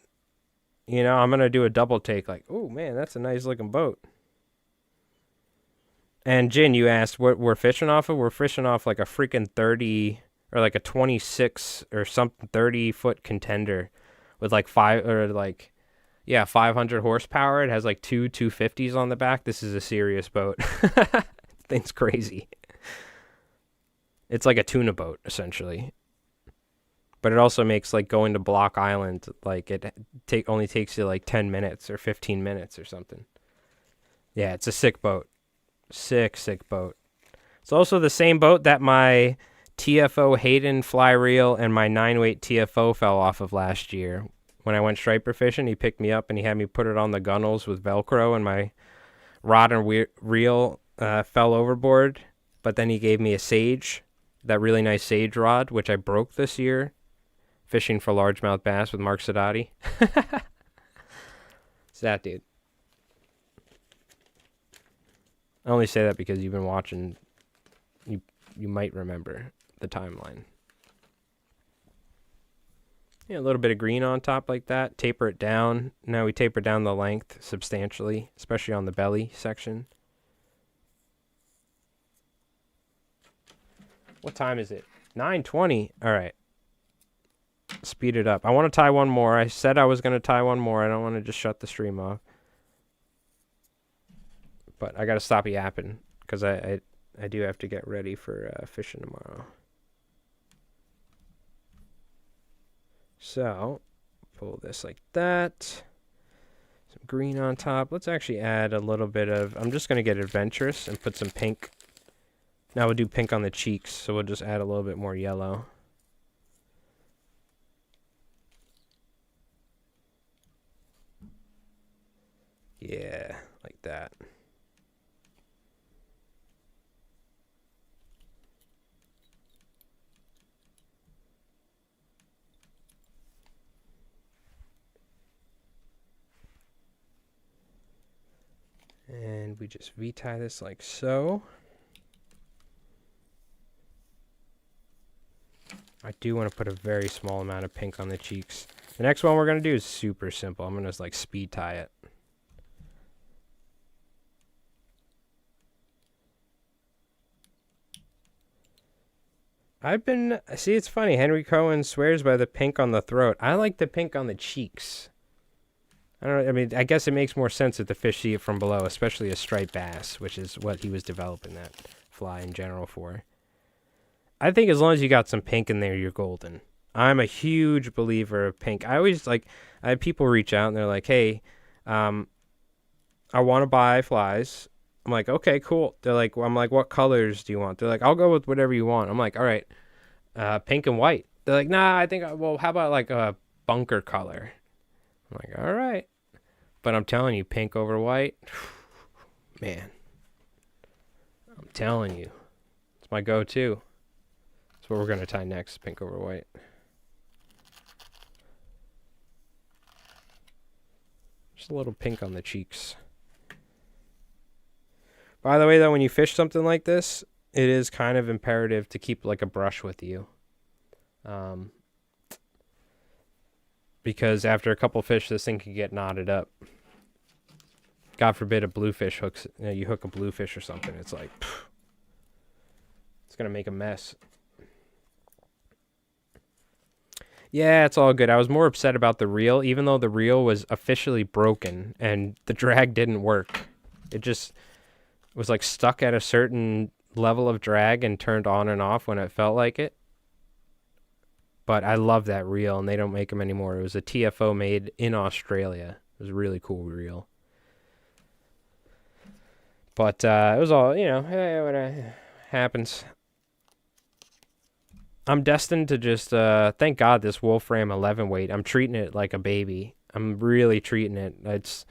You know, I'm gonna do a double take, like, oh man, that's a nice looking boat. And Jin, you asked what we're fishing off of. We're fishing off like a freaking 30 or like a 26 or something 30-foot contender with like 500 horsepower. It has like two 250s on the back. This is a serious boat. Thing's crazy. It's like a tuna boat essentially. But it also makes like going to Block Island, like it only takes you like 10 minutes or 15 minutes or something. Yeah, it's a sick boat. Sick boat. It's also the same boat that my TFO Hayden fly reel and my 9-weight TFO fell off of last year. When I went striper fishing, he picked me up and he had me put it on the gunnels with Velcro, and my rod and reel fell overboard. But then he gave me a Sage, that really nice Sage rod, which I broke this year, fishing for largemouth bass with Mark Sadati. It's that dude. I only say that because you've been watching. You might remember the timeline. Yeah, a little bit of green on top like that. Taper it down. Now we taper down the length substantially, especially on the belly section. What time is it? 9:20. All right. Speed it up. I want to tie one more. I said I was going to tie one more. I don't want to just shut the stream off. But I got to stop yapping because I do have to get ready for fishing tomorrow. So, pull this like that. Some green on top. Let's actually add a little bit of... I'm just going to get adventurous and put some pink. Now we'll do pink on the cheeks, so we'll just add a little bit more yellow. Yeah, like that. And we just V-tie this like so. I do want to put a very small amount of pink on the cheeks. The next one we're going to do is super simple. I'm going to just like speed tie it. See, it's funny. Henry Cohen swears by the pink on the throat. I like the pink on the cheeks. I mean, I guess it makes more sense if the fish see it from below, especially a striped bass, which is what he was developing that fly in general for. I think as long as you got some pink in there, you're golden. I'm a huge believer of pink. I have people reach out and they're like, hey, I want to buy flies. I'm like, okay, cool. They're like, I'm like, what colors do you want? They're like, I'll go with whatever you want. I'm like, all right, pink and white. They're like, nah, I think, well, how about like a bunker color? I'm like, all right. But I'm telling you, pink over white, man, I'm telling you, it's my go-to. That's what we're going to tie next, pink over white. Just a little pink on the cheeks. By the way, though, when you fish something like this, it is kind of imperative to keep like a brush with you. Because after a couple fish, this thing can get knotted up. God forbid a bluefish hooks, you hook a bluefish or something, it's like, phew, it's going to make a mess. Yeah, it's all good. I was more upset about the reel, even though the reel was officially broken and the drag didn't work. It just was like stuck at a certain level of drag and turned on and off when it felt like it. But I love that reel, and they don't make them anymore. It was a TFO made in Australia. It was a really cool reel. But it was all, hey, what happens. I'm destined to just, thank God this Wolfram 11 weight. I'm treating it like a baby. I'm really treating it. It's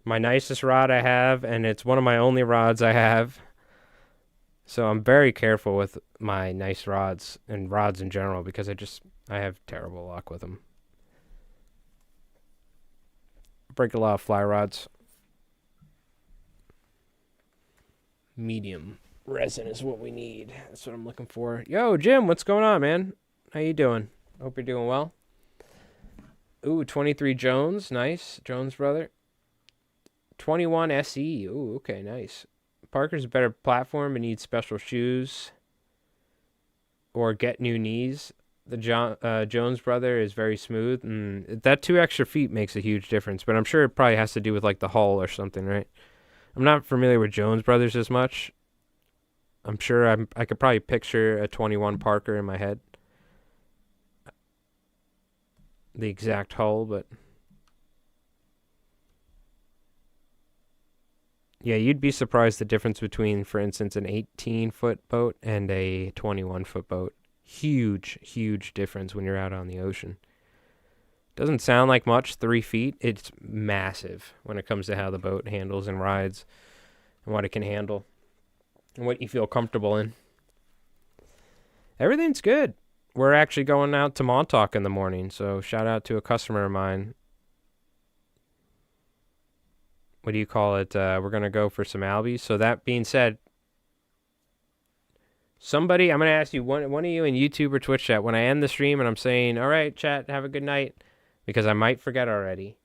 my nicest rod I have, and it's one of my only rods I have. So I'm very careful with my nice rods and rods in general because I have terrible luck with them. Break a lot of fly rods. Medium resin is what we need. That's what I'm looking for. Yo, Jim, what's going on, man? How you doing? Hope you're doing well. Ooh, 23 Jones. Nice. Jones brother. 21 SE. Ooh, okay, nice. Parker's a better platform and needs special shoes. Or get new knees. The Jones brother is very smooth. And that 2 extra feet makes a huge difference. But I'm sure it probably has to do with like the hull or something, right? I'm not familiar with Jones brothers as much. I'm sure I could probably picture a 21 Parker in my head. The exact hull, but... Yeah, you'd be surprised the difference between, for instance, an 18-foot boat and a 21-foot boat. Huge, huge difference when you're out on the ocean. Doesn't sound like much, 3 feet. It's massive when it comes to how the boat handles and rides and what it can handle and what you feel comfortable in. Everything's good. We're actually going out to Montauk in the morning, so shout out to a customer of mine. What do you call it? We're going to go for some Albies. So that being said, Somebody, I'm going to ask you, one of you in YouTube or Twitch chat, when I end the stream and I'm saying, all right, chat, have a good night, because I might forget already,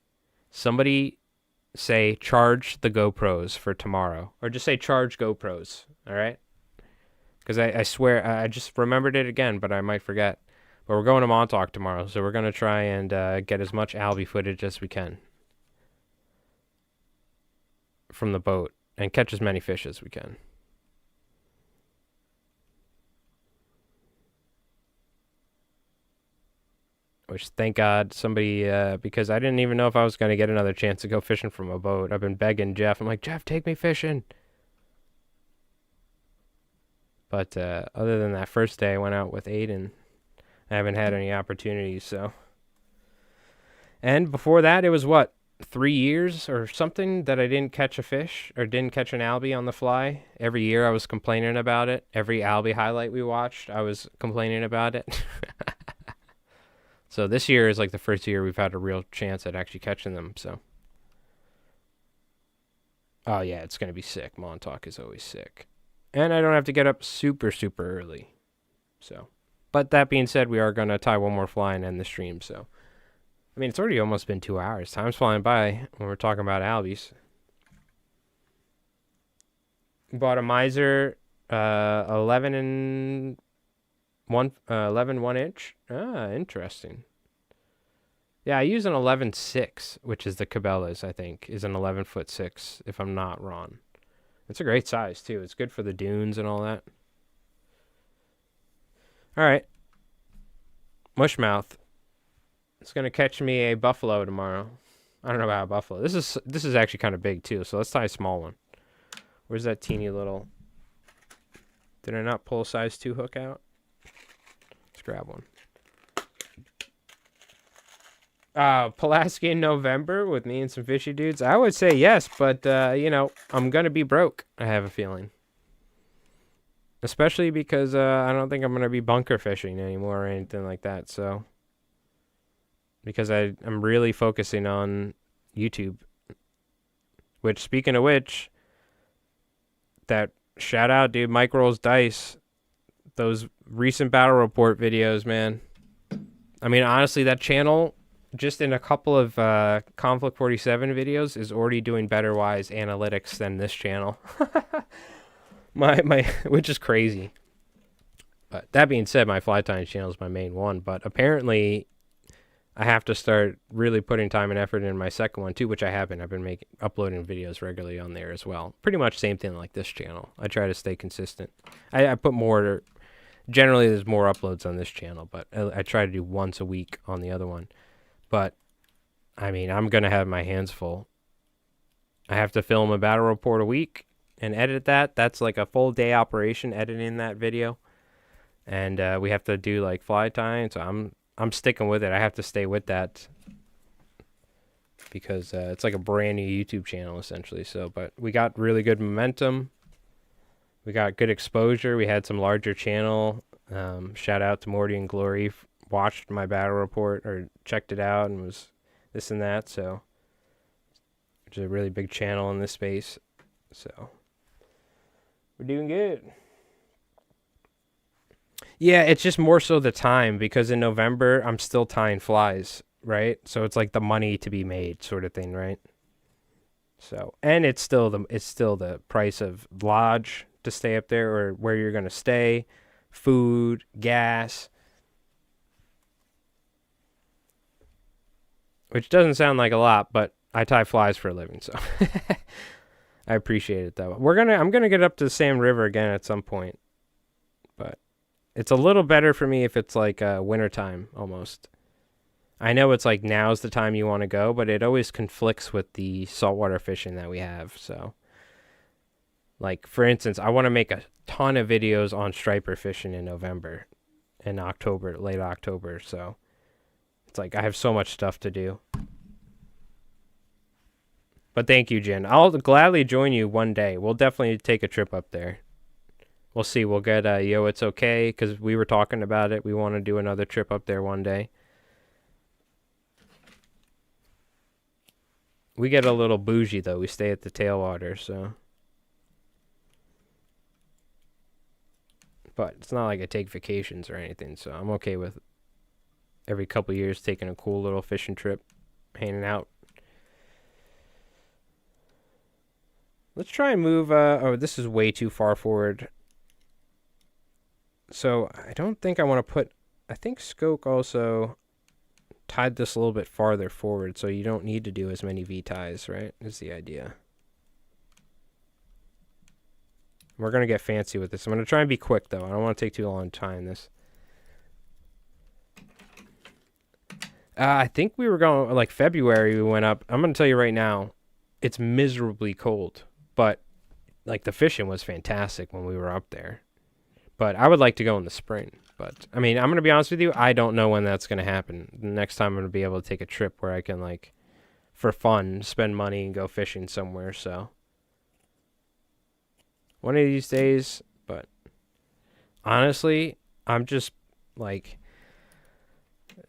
somebody say charge the GoPros for tomorrow. Or just say charge GoPros, all right? Because I swear, I just remembered it again, but I might forget. But we're going to Montauk tomorrow, so we're going to try and get as much Albie footage as we can from the boat and catch as many fish as we can. Which, thank God, somebody, because I didn't even know if I was going to get another chance to go fishing from a boat. I've been begging Jeff. I'm like, Jeff, take me fishing. But other than that first day I went out with Aiden, I haven't had any opportunities, so. And before that, it was what, 3 years or something that I didn't catch a fish or didn't catch an Albie on the fly. Every year I was complaining about it. Every Albie highlight we watched, I was complaining about it. So this year is like the first year we've had a real chance at actually catching them, so. Oh yeah, it's going to be sick. Montauk is always sick. And I don't have to get up super, super early. So. But that being said, we are going to tie one more fly and end the stream, so. I mean, it's already almost been 2 hours. Time's flying by when we're talking about Albies. Bought a Miser 11 1 inch. Ah, interesting. Yeah, I use an 11.6, which is the Cabela's, I think, is an 11'6", if I'm not wrong. It's a great size, too. It's good for the dunes and all that. All right. Mushmouth. It's going to catch me a buffalo tomorrow. I don't know about a buffalo. This is actually kind of big, too, so let's tie a small one. Where's that teeny little... Did I not pull a size 2 hook out? Let's grab one. Pulaski in November with me and some fishy dudes? I would say yes, but, you know, I'm going to be broke, I have a feeling. Especially because I don't think I'm going to be bunker fishing anymore or anything like that, so... Because I'm really focusing on YouTube. Which, speaking of which, that shout out, dude, Mike Rolls Dice. Those recent battle report videos, man. I mean, honestly, that channel, just in a couple of Conflict 47 videos, is already doing better wise analytics than this channel. Which is crazy. But that being said, my fly tying channel is my main one. But apparently, I have to start really putting time and effort in my second one too, which I have been. I've been uploading videos regularly on there as well. Pretty much same thing like this channel. I try to stay consistent. I put more. Generally, there's more uploads on this channel, but I try to do once a week on the other one. But I mean, I'm gonna have my hands full. I have to film a battle report a week and edit that. That's like a full day operation editing that video, and we have to do like fly tying. So I'm sticking with it. I have to stay with that because it's like a brand new YouTube channel essentially. So, but we got really good momentum. We got good exposure. We had some larger channel. Shout out to Morty and Glory. Watched my battle report or checked it out and was this and that. So, which is a really big channel in this space. So, we're doing good. Yeah, it's just more so the time because in November I'm still tying flies, right? So it's like the money to be made sort of thing, right? So, and it's still the price of lodge to stay up there or where you're going to stay, food, gas. Which doesn't sound like a lot, but I tie flies for a living, so I appreciate it though. I'm going to get up to the Sam River again at some point. But it's a little better for me if it's like wintertime almost. I know it's like now's the time you want to go, but it always conflicts with the saltwater fishing that we have. So, like for instance, I want to make a ton of videos on striper fishing in November and October, late October. So it's like I have so much stuff to do. But thank you, Jen. I'll gladly join you one day. We'll definitely take a trip up there. We'll see. We'll get Yo It's Okay, because we were talking about it. We want to do another trip up there one day. We get a little bougie, though. We stay at the tailwater, so. but it's not like I take vacations or anything, so I'm okay with every couple years taking a cool little fishing trip, hanging out. Let's try and move. Oh, this is way too far forward. So I don't think I want to put. I think Skoke also tied this a little bit farther forward, so you don't need to do as many V ties, right? Is the idea. We're gonna get fancy with this. I'm gonna try and be quick though. I don't want to take too long to time this. I think we were going like February. We went up. I'm gonna tell you right now, it's miserably cold, but like the fishing was fantastic when we were up there. But I would like to go in the spring. But I mean, I'm gonna be honest with you. I don't know when that's gonna happen. The next time I'm gonna be able to take a trip where I can like, for fun, spend money and go fishing somewhere. So one of these days. But honestly, I'm just like,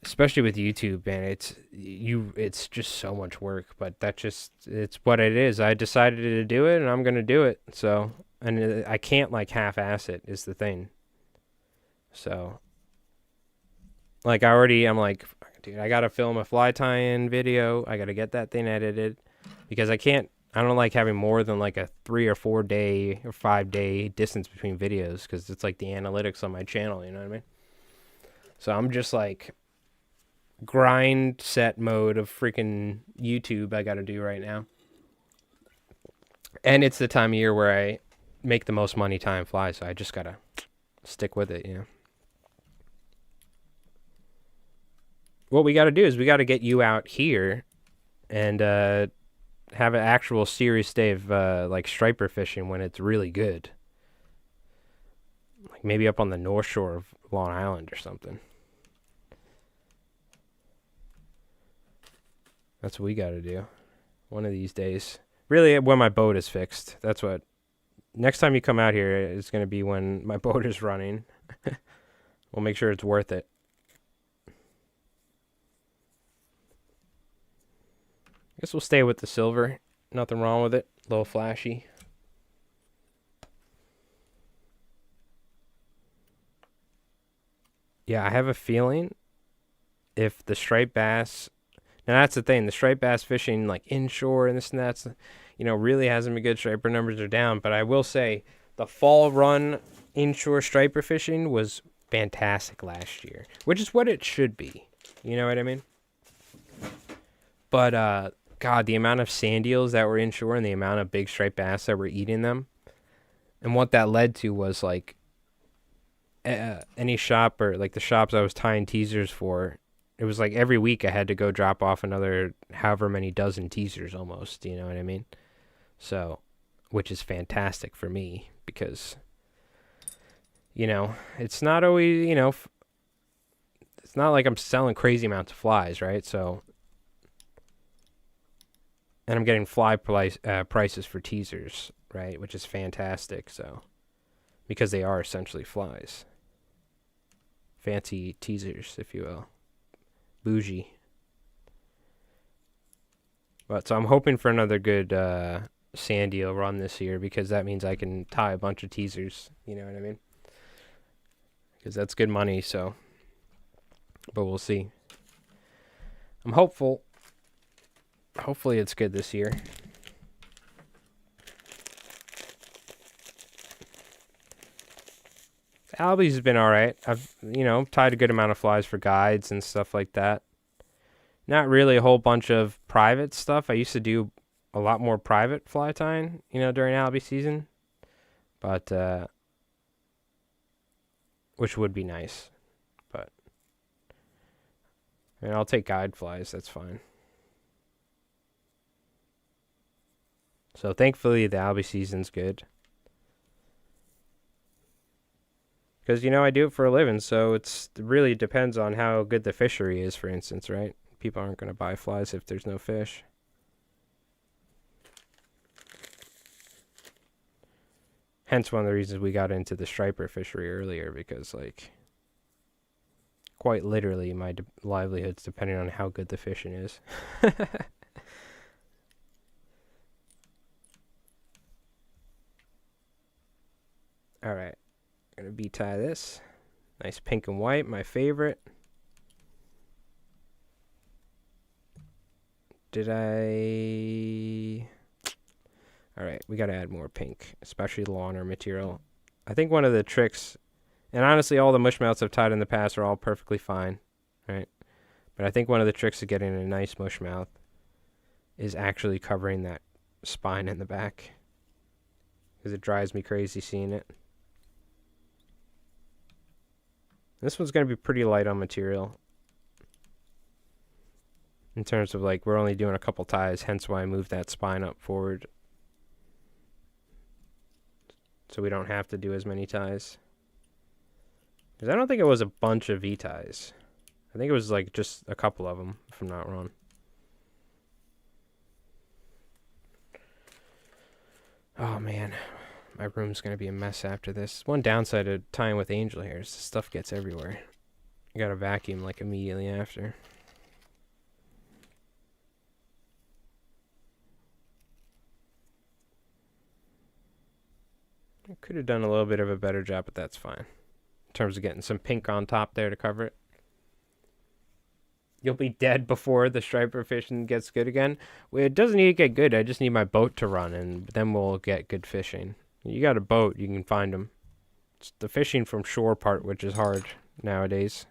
especially with YouTube, man, it's just so much work. But it's what it is. I decided to do it, and I'm gonna do it. So, and I can't like half-ass it is the thing. So, like I'm like, dude, I gotta film a fly tie-in video. I gotta get that thing edited because I don't like having more than like a 3 or 4 day or 5 day distance between videos because it's like the analytics on my channel, you know what I mean? So I'm just like grind set mode of freaking YouTube I gotta do right now. And it's the time of year where I make the most money tying flies, so I just gotta stick with it, you know. What we got to do is we got to get you out here and have an actual serious day of like striper fishing when it's really good. Like maybe up on the north shore of Long Island or something. That's what we got to do one of these days. Really, when my boat is fixed. That's what. Next time you come out here, it's going to be when my boat is running. We'll make sure it's worth it. Guess we'll stay with the silver. Nothing wrong with it. A little flashy. Yeah, I have a feeling if the striped bass... Now, that's the thing. The striped bass fishing, like inshore and this and that, really hasn't been good. Striper numbers are down. But I will say the fall run inshore striper fishing was fantastic last year, which is what it should be. You know what I mean? But, God, the amount of Sandeels that were inshore and the amount of big striped bass that were eating them. And what that led to was, like, any shop or, like, the shops I was tying teasers for, it was like every week I had to go drop off another however many dozen teasers almost, you know what I mean? So, which is fantastic for me because, it's not always, it's not like I'm selling crazy amounts of flies, right? So, and I'm getting fly prices for teasers, right? Which is fantastic. So, because they are essentially flies. Fancy teasers, if you will. Bougie. But so I'm hoping for another good Sandeel run this year because that means I can tie a bunch of teasers. You know what I mean? Because that's good money, so. But we'll see. I'm hopeful. Hopefully it's good this year. Albies has been alright. I've, tied a good amount of flies for guides and stuff like that. Not really a whole bunch of private stuff. I used to do a lot more private fly tying, during Albie season. But, which would be nice. But, I'll take guide flies. That's fine. So thankfully the Albie season's good. Because, I do it for a living, so it really depends on how good the fishery is, for instance, right? People aren't going to buy flies if there's no fish. Hence one of the reasons we got into the striper fishery earlier, because, like, quite literally my livelihood's depending on how good the fishing is. All right. Gonna tie this. Nice pink and white, my favorite. Did I... Alright, we gotta add more pink, especially the lawner material. I think one of the tricks, and honestly all the Mushmouths I've tied in the past are all perfectly fine, right? But I think one of the tricks of getting a nice Mushmouth is actually covering that spine in the back. Because it drives me crazy seeing it. This one's going to be pretty light on material. In terms of like, we're only doing a couple ties, hence why I moved that spine up forward. So we don't have to do as many ties. Because I don't think it was a bunch of V-ties. I think it was like just a couple of them, if I'm not wrong. Oh man, my room's going to be a mess after this. One downside of tying with angel hair is stuff gets everywhere. You got to vacuum like immediately after. I could have done a little bit of a better job, but that's fine. In terms of getting some pink on top there to cover it. You'll be dead before the striper fishing gets good again. Well, it doesn't need to get good. I just need my boat to run, and then we'll get good fishing. You got a boat, you can find them. It's the fishing from shore part, which is hard nowadays.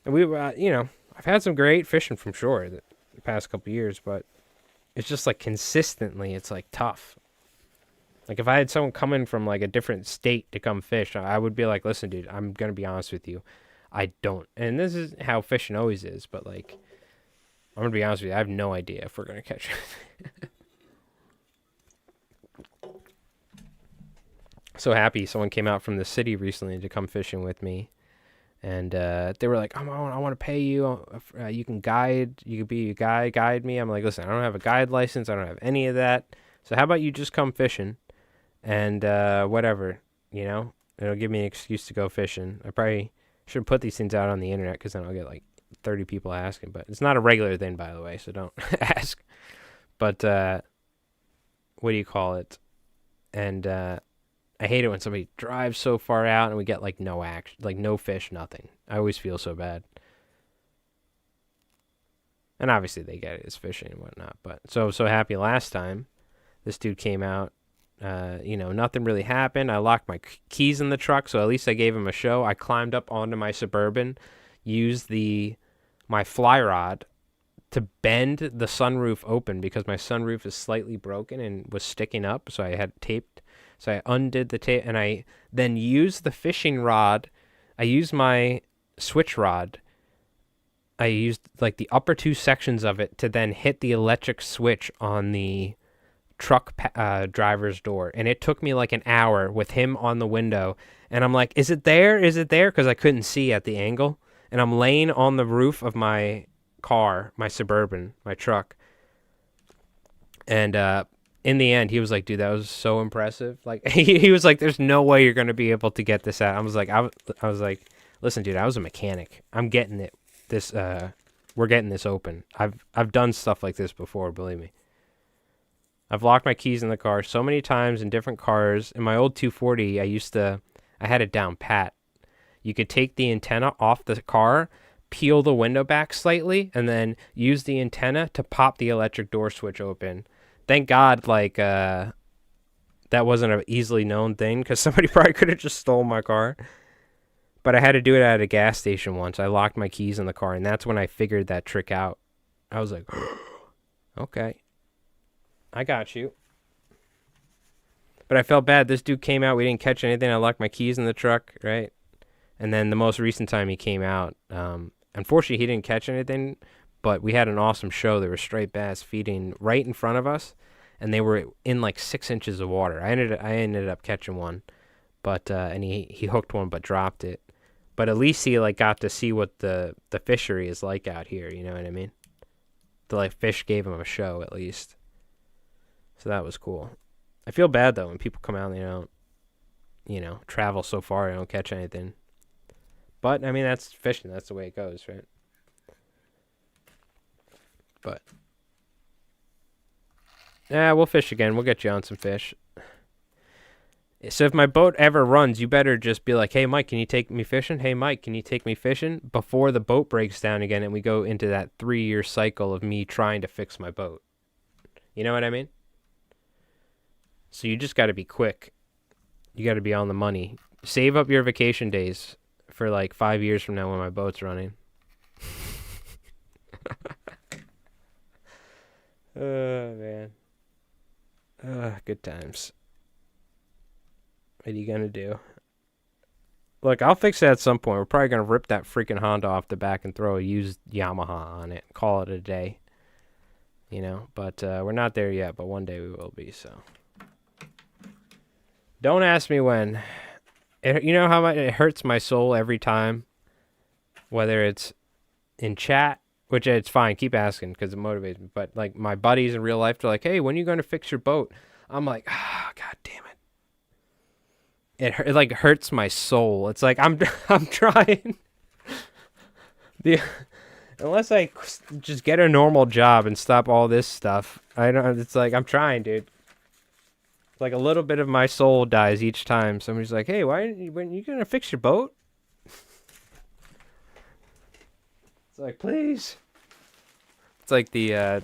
And we, you know, I've had some great fishing from shore the past couple years, but it's just like consistently, it's like tough. Like if I had someone coming from like a different state to come fish, I would be like, listen, dude, I'm going to be honest with you. I don't. And this is how fishing always is, but like, I'm going to be honest with you. I have no idea if we're going to catch it. So happy someone came out from the city recently to come fishing with me. And they were like, I want to pay you. You can guide. You could be a guide. Guide me. I'm like, listen, I don't have a guide license. I don't have any of that. So how about you just come fishing? And whatever, you know? It'll give me an excuse to go fishing. I probably should put these things out on the internet because then I'll get like 30 people asking. But it's not a regular thing, by the way, so don't ask. But what do you call it? And I hate it when somebody drives so far out and we get like no action, like no fish, nothing. I always feel so bad. And obviously they get it as fishing and whatnot. But so happy last time. This dude came out. You know, nothing really happened. I locked my keys in the truck, so at least I gave him a show. I climbed up onto my Suburban, used my fly rod to bend the sunroof open because my sunroof is slightly broken and was sticking up, so I had taped. So I undid the tape, and I then used the fishing rod. I used my switch rod. I used like the upper two sections of it to then hit the electric switch on the truck driver's door, and it took me like an hour with him on the window, and I'm like, is it there, because I couldn't see at the angle, and I'm laying on the roof of my car, my Suburban, my truck, and in the end he was like, dude, that was so impressive. Like he was like, there's no way you're gonna be able to get this out. I was like, listen, dude, I was a mechanic. I'm getting it. We're getting this open. I've done stuff like this before, believe me. I've locked my keys in the car so many times in different cars. In my old 240, I had it down pat. You could take the antenna off the car, peel the window back slightly, and then use the antenna to pop the electric door switch open. Thank God, like, that wasn't an easily known thing, because somebody probably could have just stole my car. But I had to do it at a gas station once. I locked my keys in the car, and that's when I figured that trick out. I was like, okay. I got you. But I felt bad. This dude came out. We didn't catch anything. I locked my keys in the truck, right? And then the most recent time he came out, unfortunately, he didn't catch anything, but we had an awesome show. There were striped bass feeding right in front of us, and they were in like 6 inches of water. I ended up catching one, but and he hooked one but dropped it. But at least he like got to see what the fishery is like out here. You know what I mean? The like fish gave him a show at least. So that was cool. I feel bad, though, when people come out and they don't, you know, travel so far and don't catch anything. But, I mean, that's fishing. That's the way it goes, right? But, yeah, we'll fish again. We'll get you on some fish. So if my boat ever runs, you better just be like, hey, Mike, can you take me fishing? Hey, Mike, can you take me fishing? Before the boat breaks down again and we go into that 3-year cycle of me trying to fix my boat. You know what I mean? So you just got to be quick. You got to be on the money. Save up your vacation days for like 5 years from now when my boat's running. Oh, man. Good times. What are you going to do? Look, I'll fix it at some point. We're probably going to rip that freaking Honda off the back and throw a used Yamaha on it. Call it a day. You know, but we're not there yet, but one day we will be, so. Don't ask me when. You know how much it hurts my soul every time? Whether it's in chat, which it's fine, keep asking because it motivates me. But like my buddies in real life, they're like, hey, when are you going to fix your boat? I'm like, God damn it. It like hurts my soul. It's like I'm trying. Unless I just get a normal job and stop all this stuff, I don't. It's like I'm trying, dude. It's like a little bit of my soul dies each time somebody's like, "Hey, when you gonna fix your boat?" It's like, please. It's like the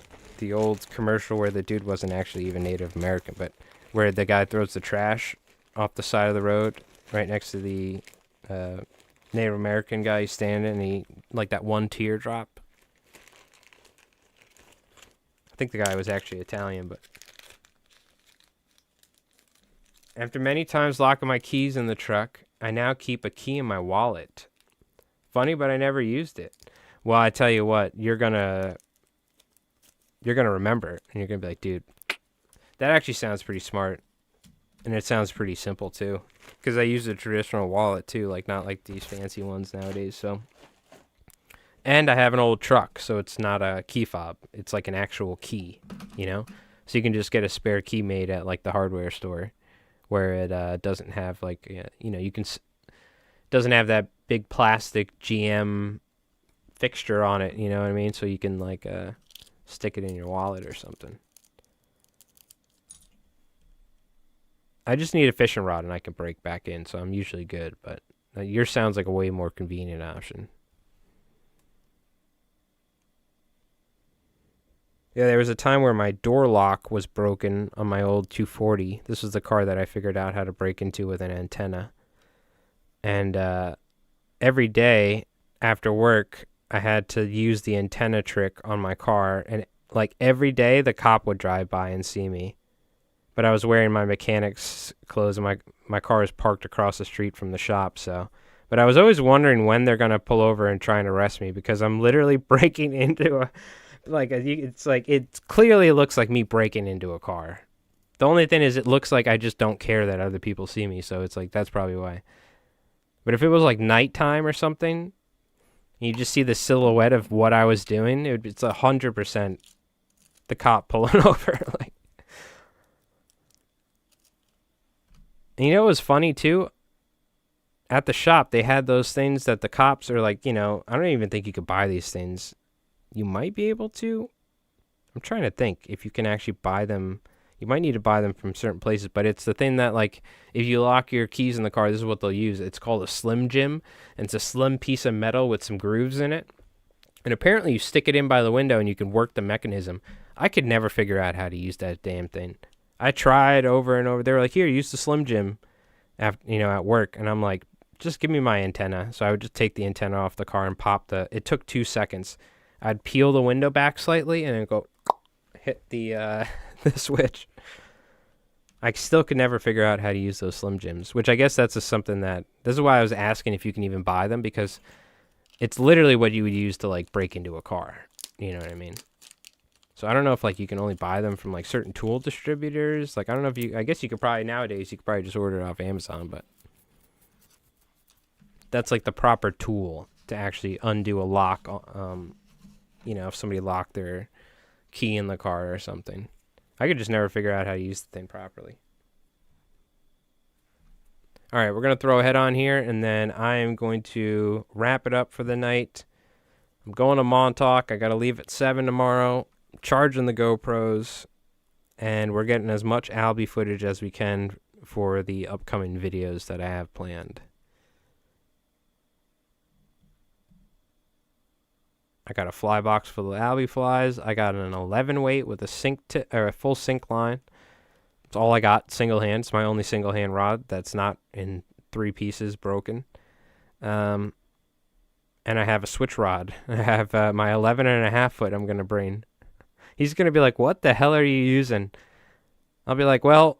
old commercial where the dude wasn't actually even Native American, but where the guy throws the trash off the side of the road right next to the Native American guy standing, and he like that one teardrop. I think the guy was actually Italian, but after many times locking my keys in the truck, I now keep a key in my wallet. Funny, but I never used it. Well, I tell you what, you're gonna remember it, and you're gonna be like, dude, that actually sounds pretty smart. And it sounds pretty simple, too. Because I use a traditional wallet, too. Like, not like these fancy ones nowadays, so. And I have an old truck, so it's not a key fob. It's like an actual key, you know? So you can just get a spare key made at, like, the hardware store. Where it doesn't have, like, you know, you can... doesn't have that big plastic GM fixture on it, you know what I mean? So you can, like, stick it in your wallet or something. I just need a fishing rod and I can break back in, so I'm usually good. But yours sounds like a way more convenient option. Yeah, there was a time where my door lock was broken on my old 240. This was the car that I figured out how to break into with an antenna. And every day after work, I had to use the antenna trick on my car. And like every day, the cop would drive by and see me. But I was wearing my mechanic's clothes, and my car is parked across the street from the shop, so. But I was always wondering when they're going to pull over and try and arrest me, because I'm literally breaking into it clearly looks like me breaking into a car. The only thing is it looks like I just don't care that other people see me, so it's like, that's probably why. But if it was like nighttime or something, and you just see the silhouette of what I was doing, it's 100% the cop pulling over, like. And you know what was funny, too? At the shop, they had those things that the cops are like, you know, I don't even think you could buy these things. You might be able to. I'm trying to think if you can actually buy them. You might need to buy them from certain places, but it's the thing that, like, if you lock your keys in the car, this is what they'll use. It's called a Slim Jim, and it's a slim piece of metal with some grooves in it. And apparently you stick it in by the window and you can work the mechanism. I could never figure out how to use that damn thing. I tried over and over. They were like, here, use the Slim Jim at work. And I'm like, just give me my antenna. So I would just take the antenna off the car and pop it took 2 seconds. I'd peel the window back slightly and then go hit the the switch. I still could never figure out how to use those Slim Jims, which I guess that's just something this is why I was asking if you can even buy them, because it's literally what you would use to like break into a car. You know what I mean? So I don't know if like you can only buy them from like certain tool distributors. Like I don't know if I guess you could probably nowadays you could probably just order it off Amazon, but that's like the proper tool to actually undo a lock. If somebody locked their key in the car or something. I could just never figure out how to use the thing properly. All right, we're going to throw a head on here, and then I am going to wrap it up for the night. I'm going to Montauk. I got to leave at 7 tomorrow. Charging the GoPros, and we're getting as much Albie footage as we can for the upcoming videos that I have planned. I got a fly box full of Albie flies. I got an 11 weight with a full sink line. It's all I got, single hand. It's my only single hand rod that's not in 3 pieces broken. And I have a switch rod. I have my 11.5 foot I'm going to bring. He's going to be like, what the hell are you using? I'll be like, well,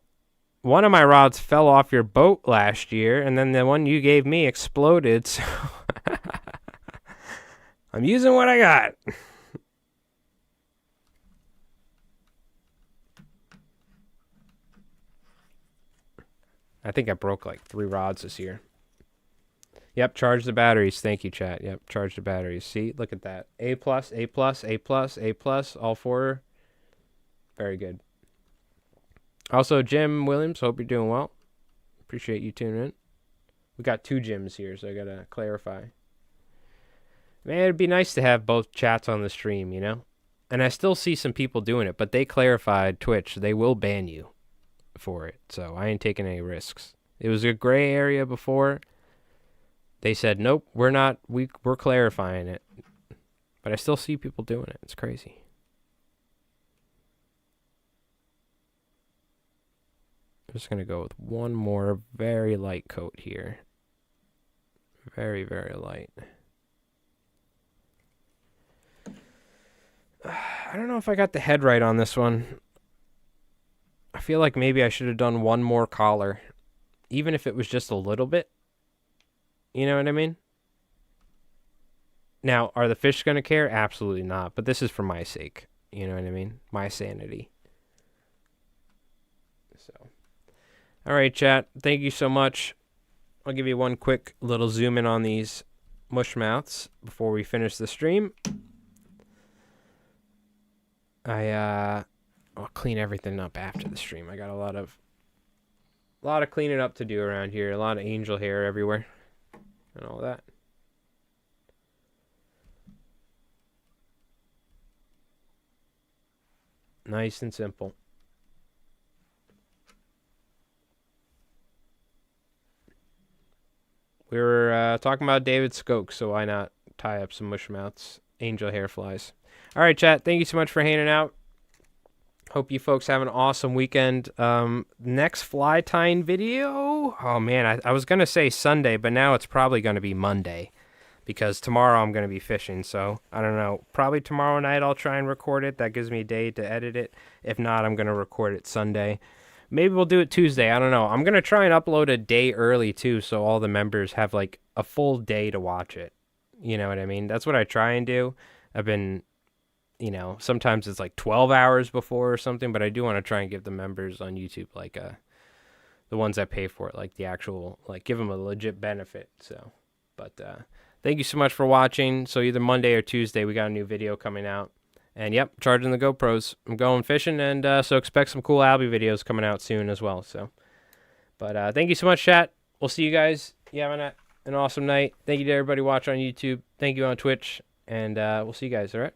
one of my rods fell off your boat last year, and then the one you gave me exploded, so I'm using what I got. I think I broke like 3 rods this year. Yep, charge the batteries. Thank you, chat. Yep, charge the batteries. See, look at that. A+, A+, A+, A+, all 4. Very good. Also, Jim Williams, hope you're doing well. Appreciate you tuning in. We got 2 Jims here, so I got to clarify. Man, it'd be nice to have both chats on the stream, you know? And I still see some people doing it, but they clarified Twitch. They will ban you for it, so I ain't taking any risks. It was a gray area before. They said, nope, we're clarifying it. But I still see people doing it. It's crazy. I'm just going to go with one more very light coat here. Very, very light. I don't know if I got the head right on this one. I feel like maybe I should have done one more collar. Even if it was just a little bit. You know what I mean? Now, are the fish going to care? Absolutely not. But this is for my sake. You know what I mean? My sanity. So, all right, chat. Thank you so much. I'll give you one quick little zoom in on these Mushmouths before we finish the stream. I'll clean everything up after the stream. I got a lot of cleaning up to do around here. A lot of angel hair everywhere. And all that. Nice and simple. We were talking about David Skok, so why not tie up some Mushmouths, angel hair flies. All right, chat. Thank you so much for hanging out. Hope you folks have an awesome weekend. Next fly tying video. Oh, man, I was going to say Sunday, but now it's probably going to be Monday because tomorrow I'm going to be fishing. So I don't know. Probably tomorrow night I'll try and record it. That gives me a day to edit it. If not, I'm going to record it Sunday. Maybe we'll do it Tuesday. I don't know. I'm going to try and upload a day early, too, so all the members have, like, a full day to watch it. You know what I mean? That's what I try and do. I've been, you know, sometimes it's like 12 hours before or something, but I do want to try and give the members on YouTube, like, the ones that pay for it, like, the actual, like, give them a legit benefit. So, but thank you so much for watching. So either Monday or Tuesday, we got a new video coming out. And yep, charging the GoPros. I'm going fishing, and so expect some cool Albie videos coming out soon as well. So, but thank you so much, chat. We'll see you guys. You having an awesome night. Thank you to everybody watching on YouTube. Thank you on Twitch, and we'll see you guys. All right.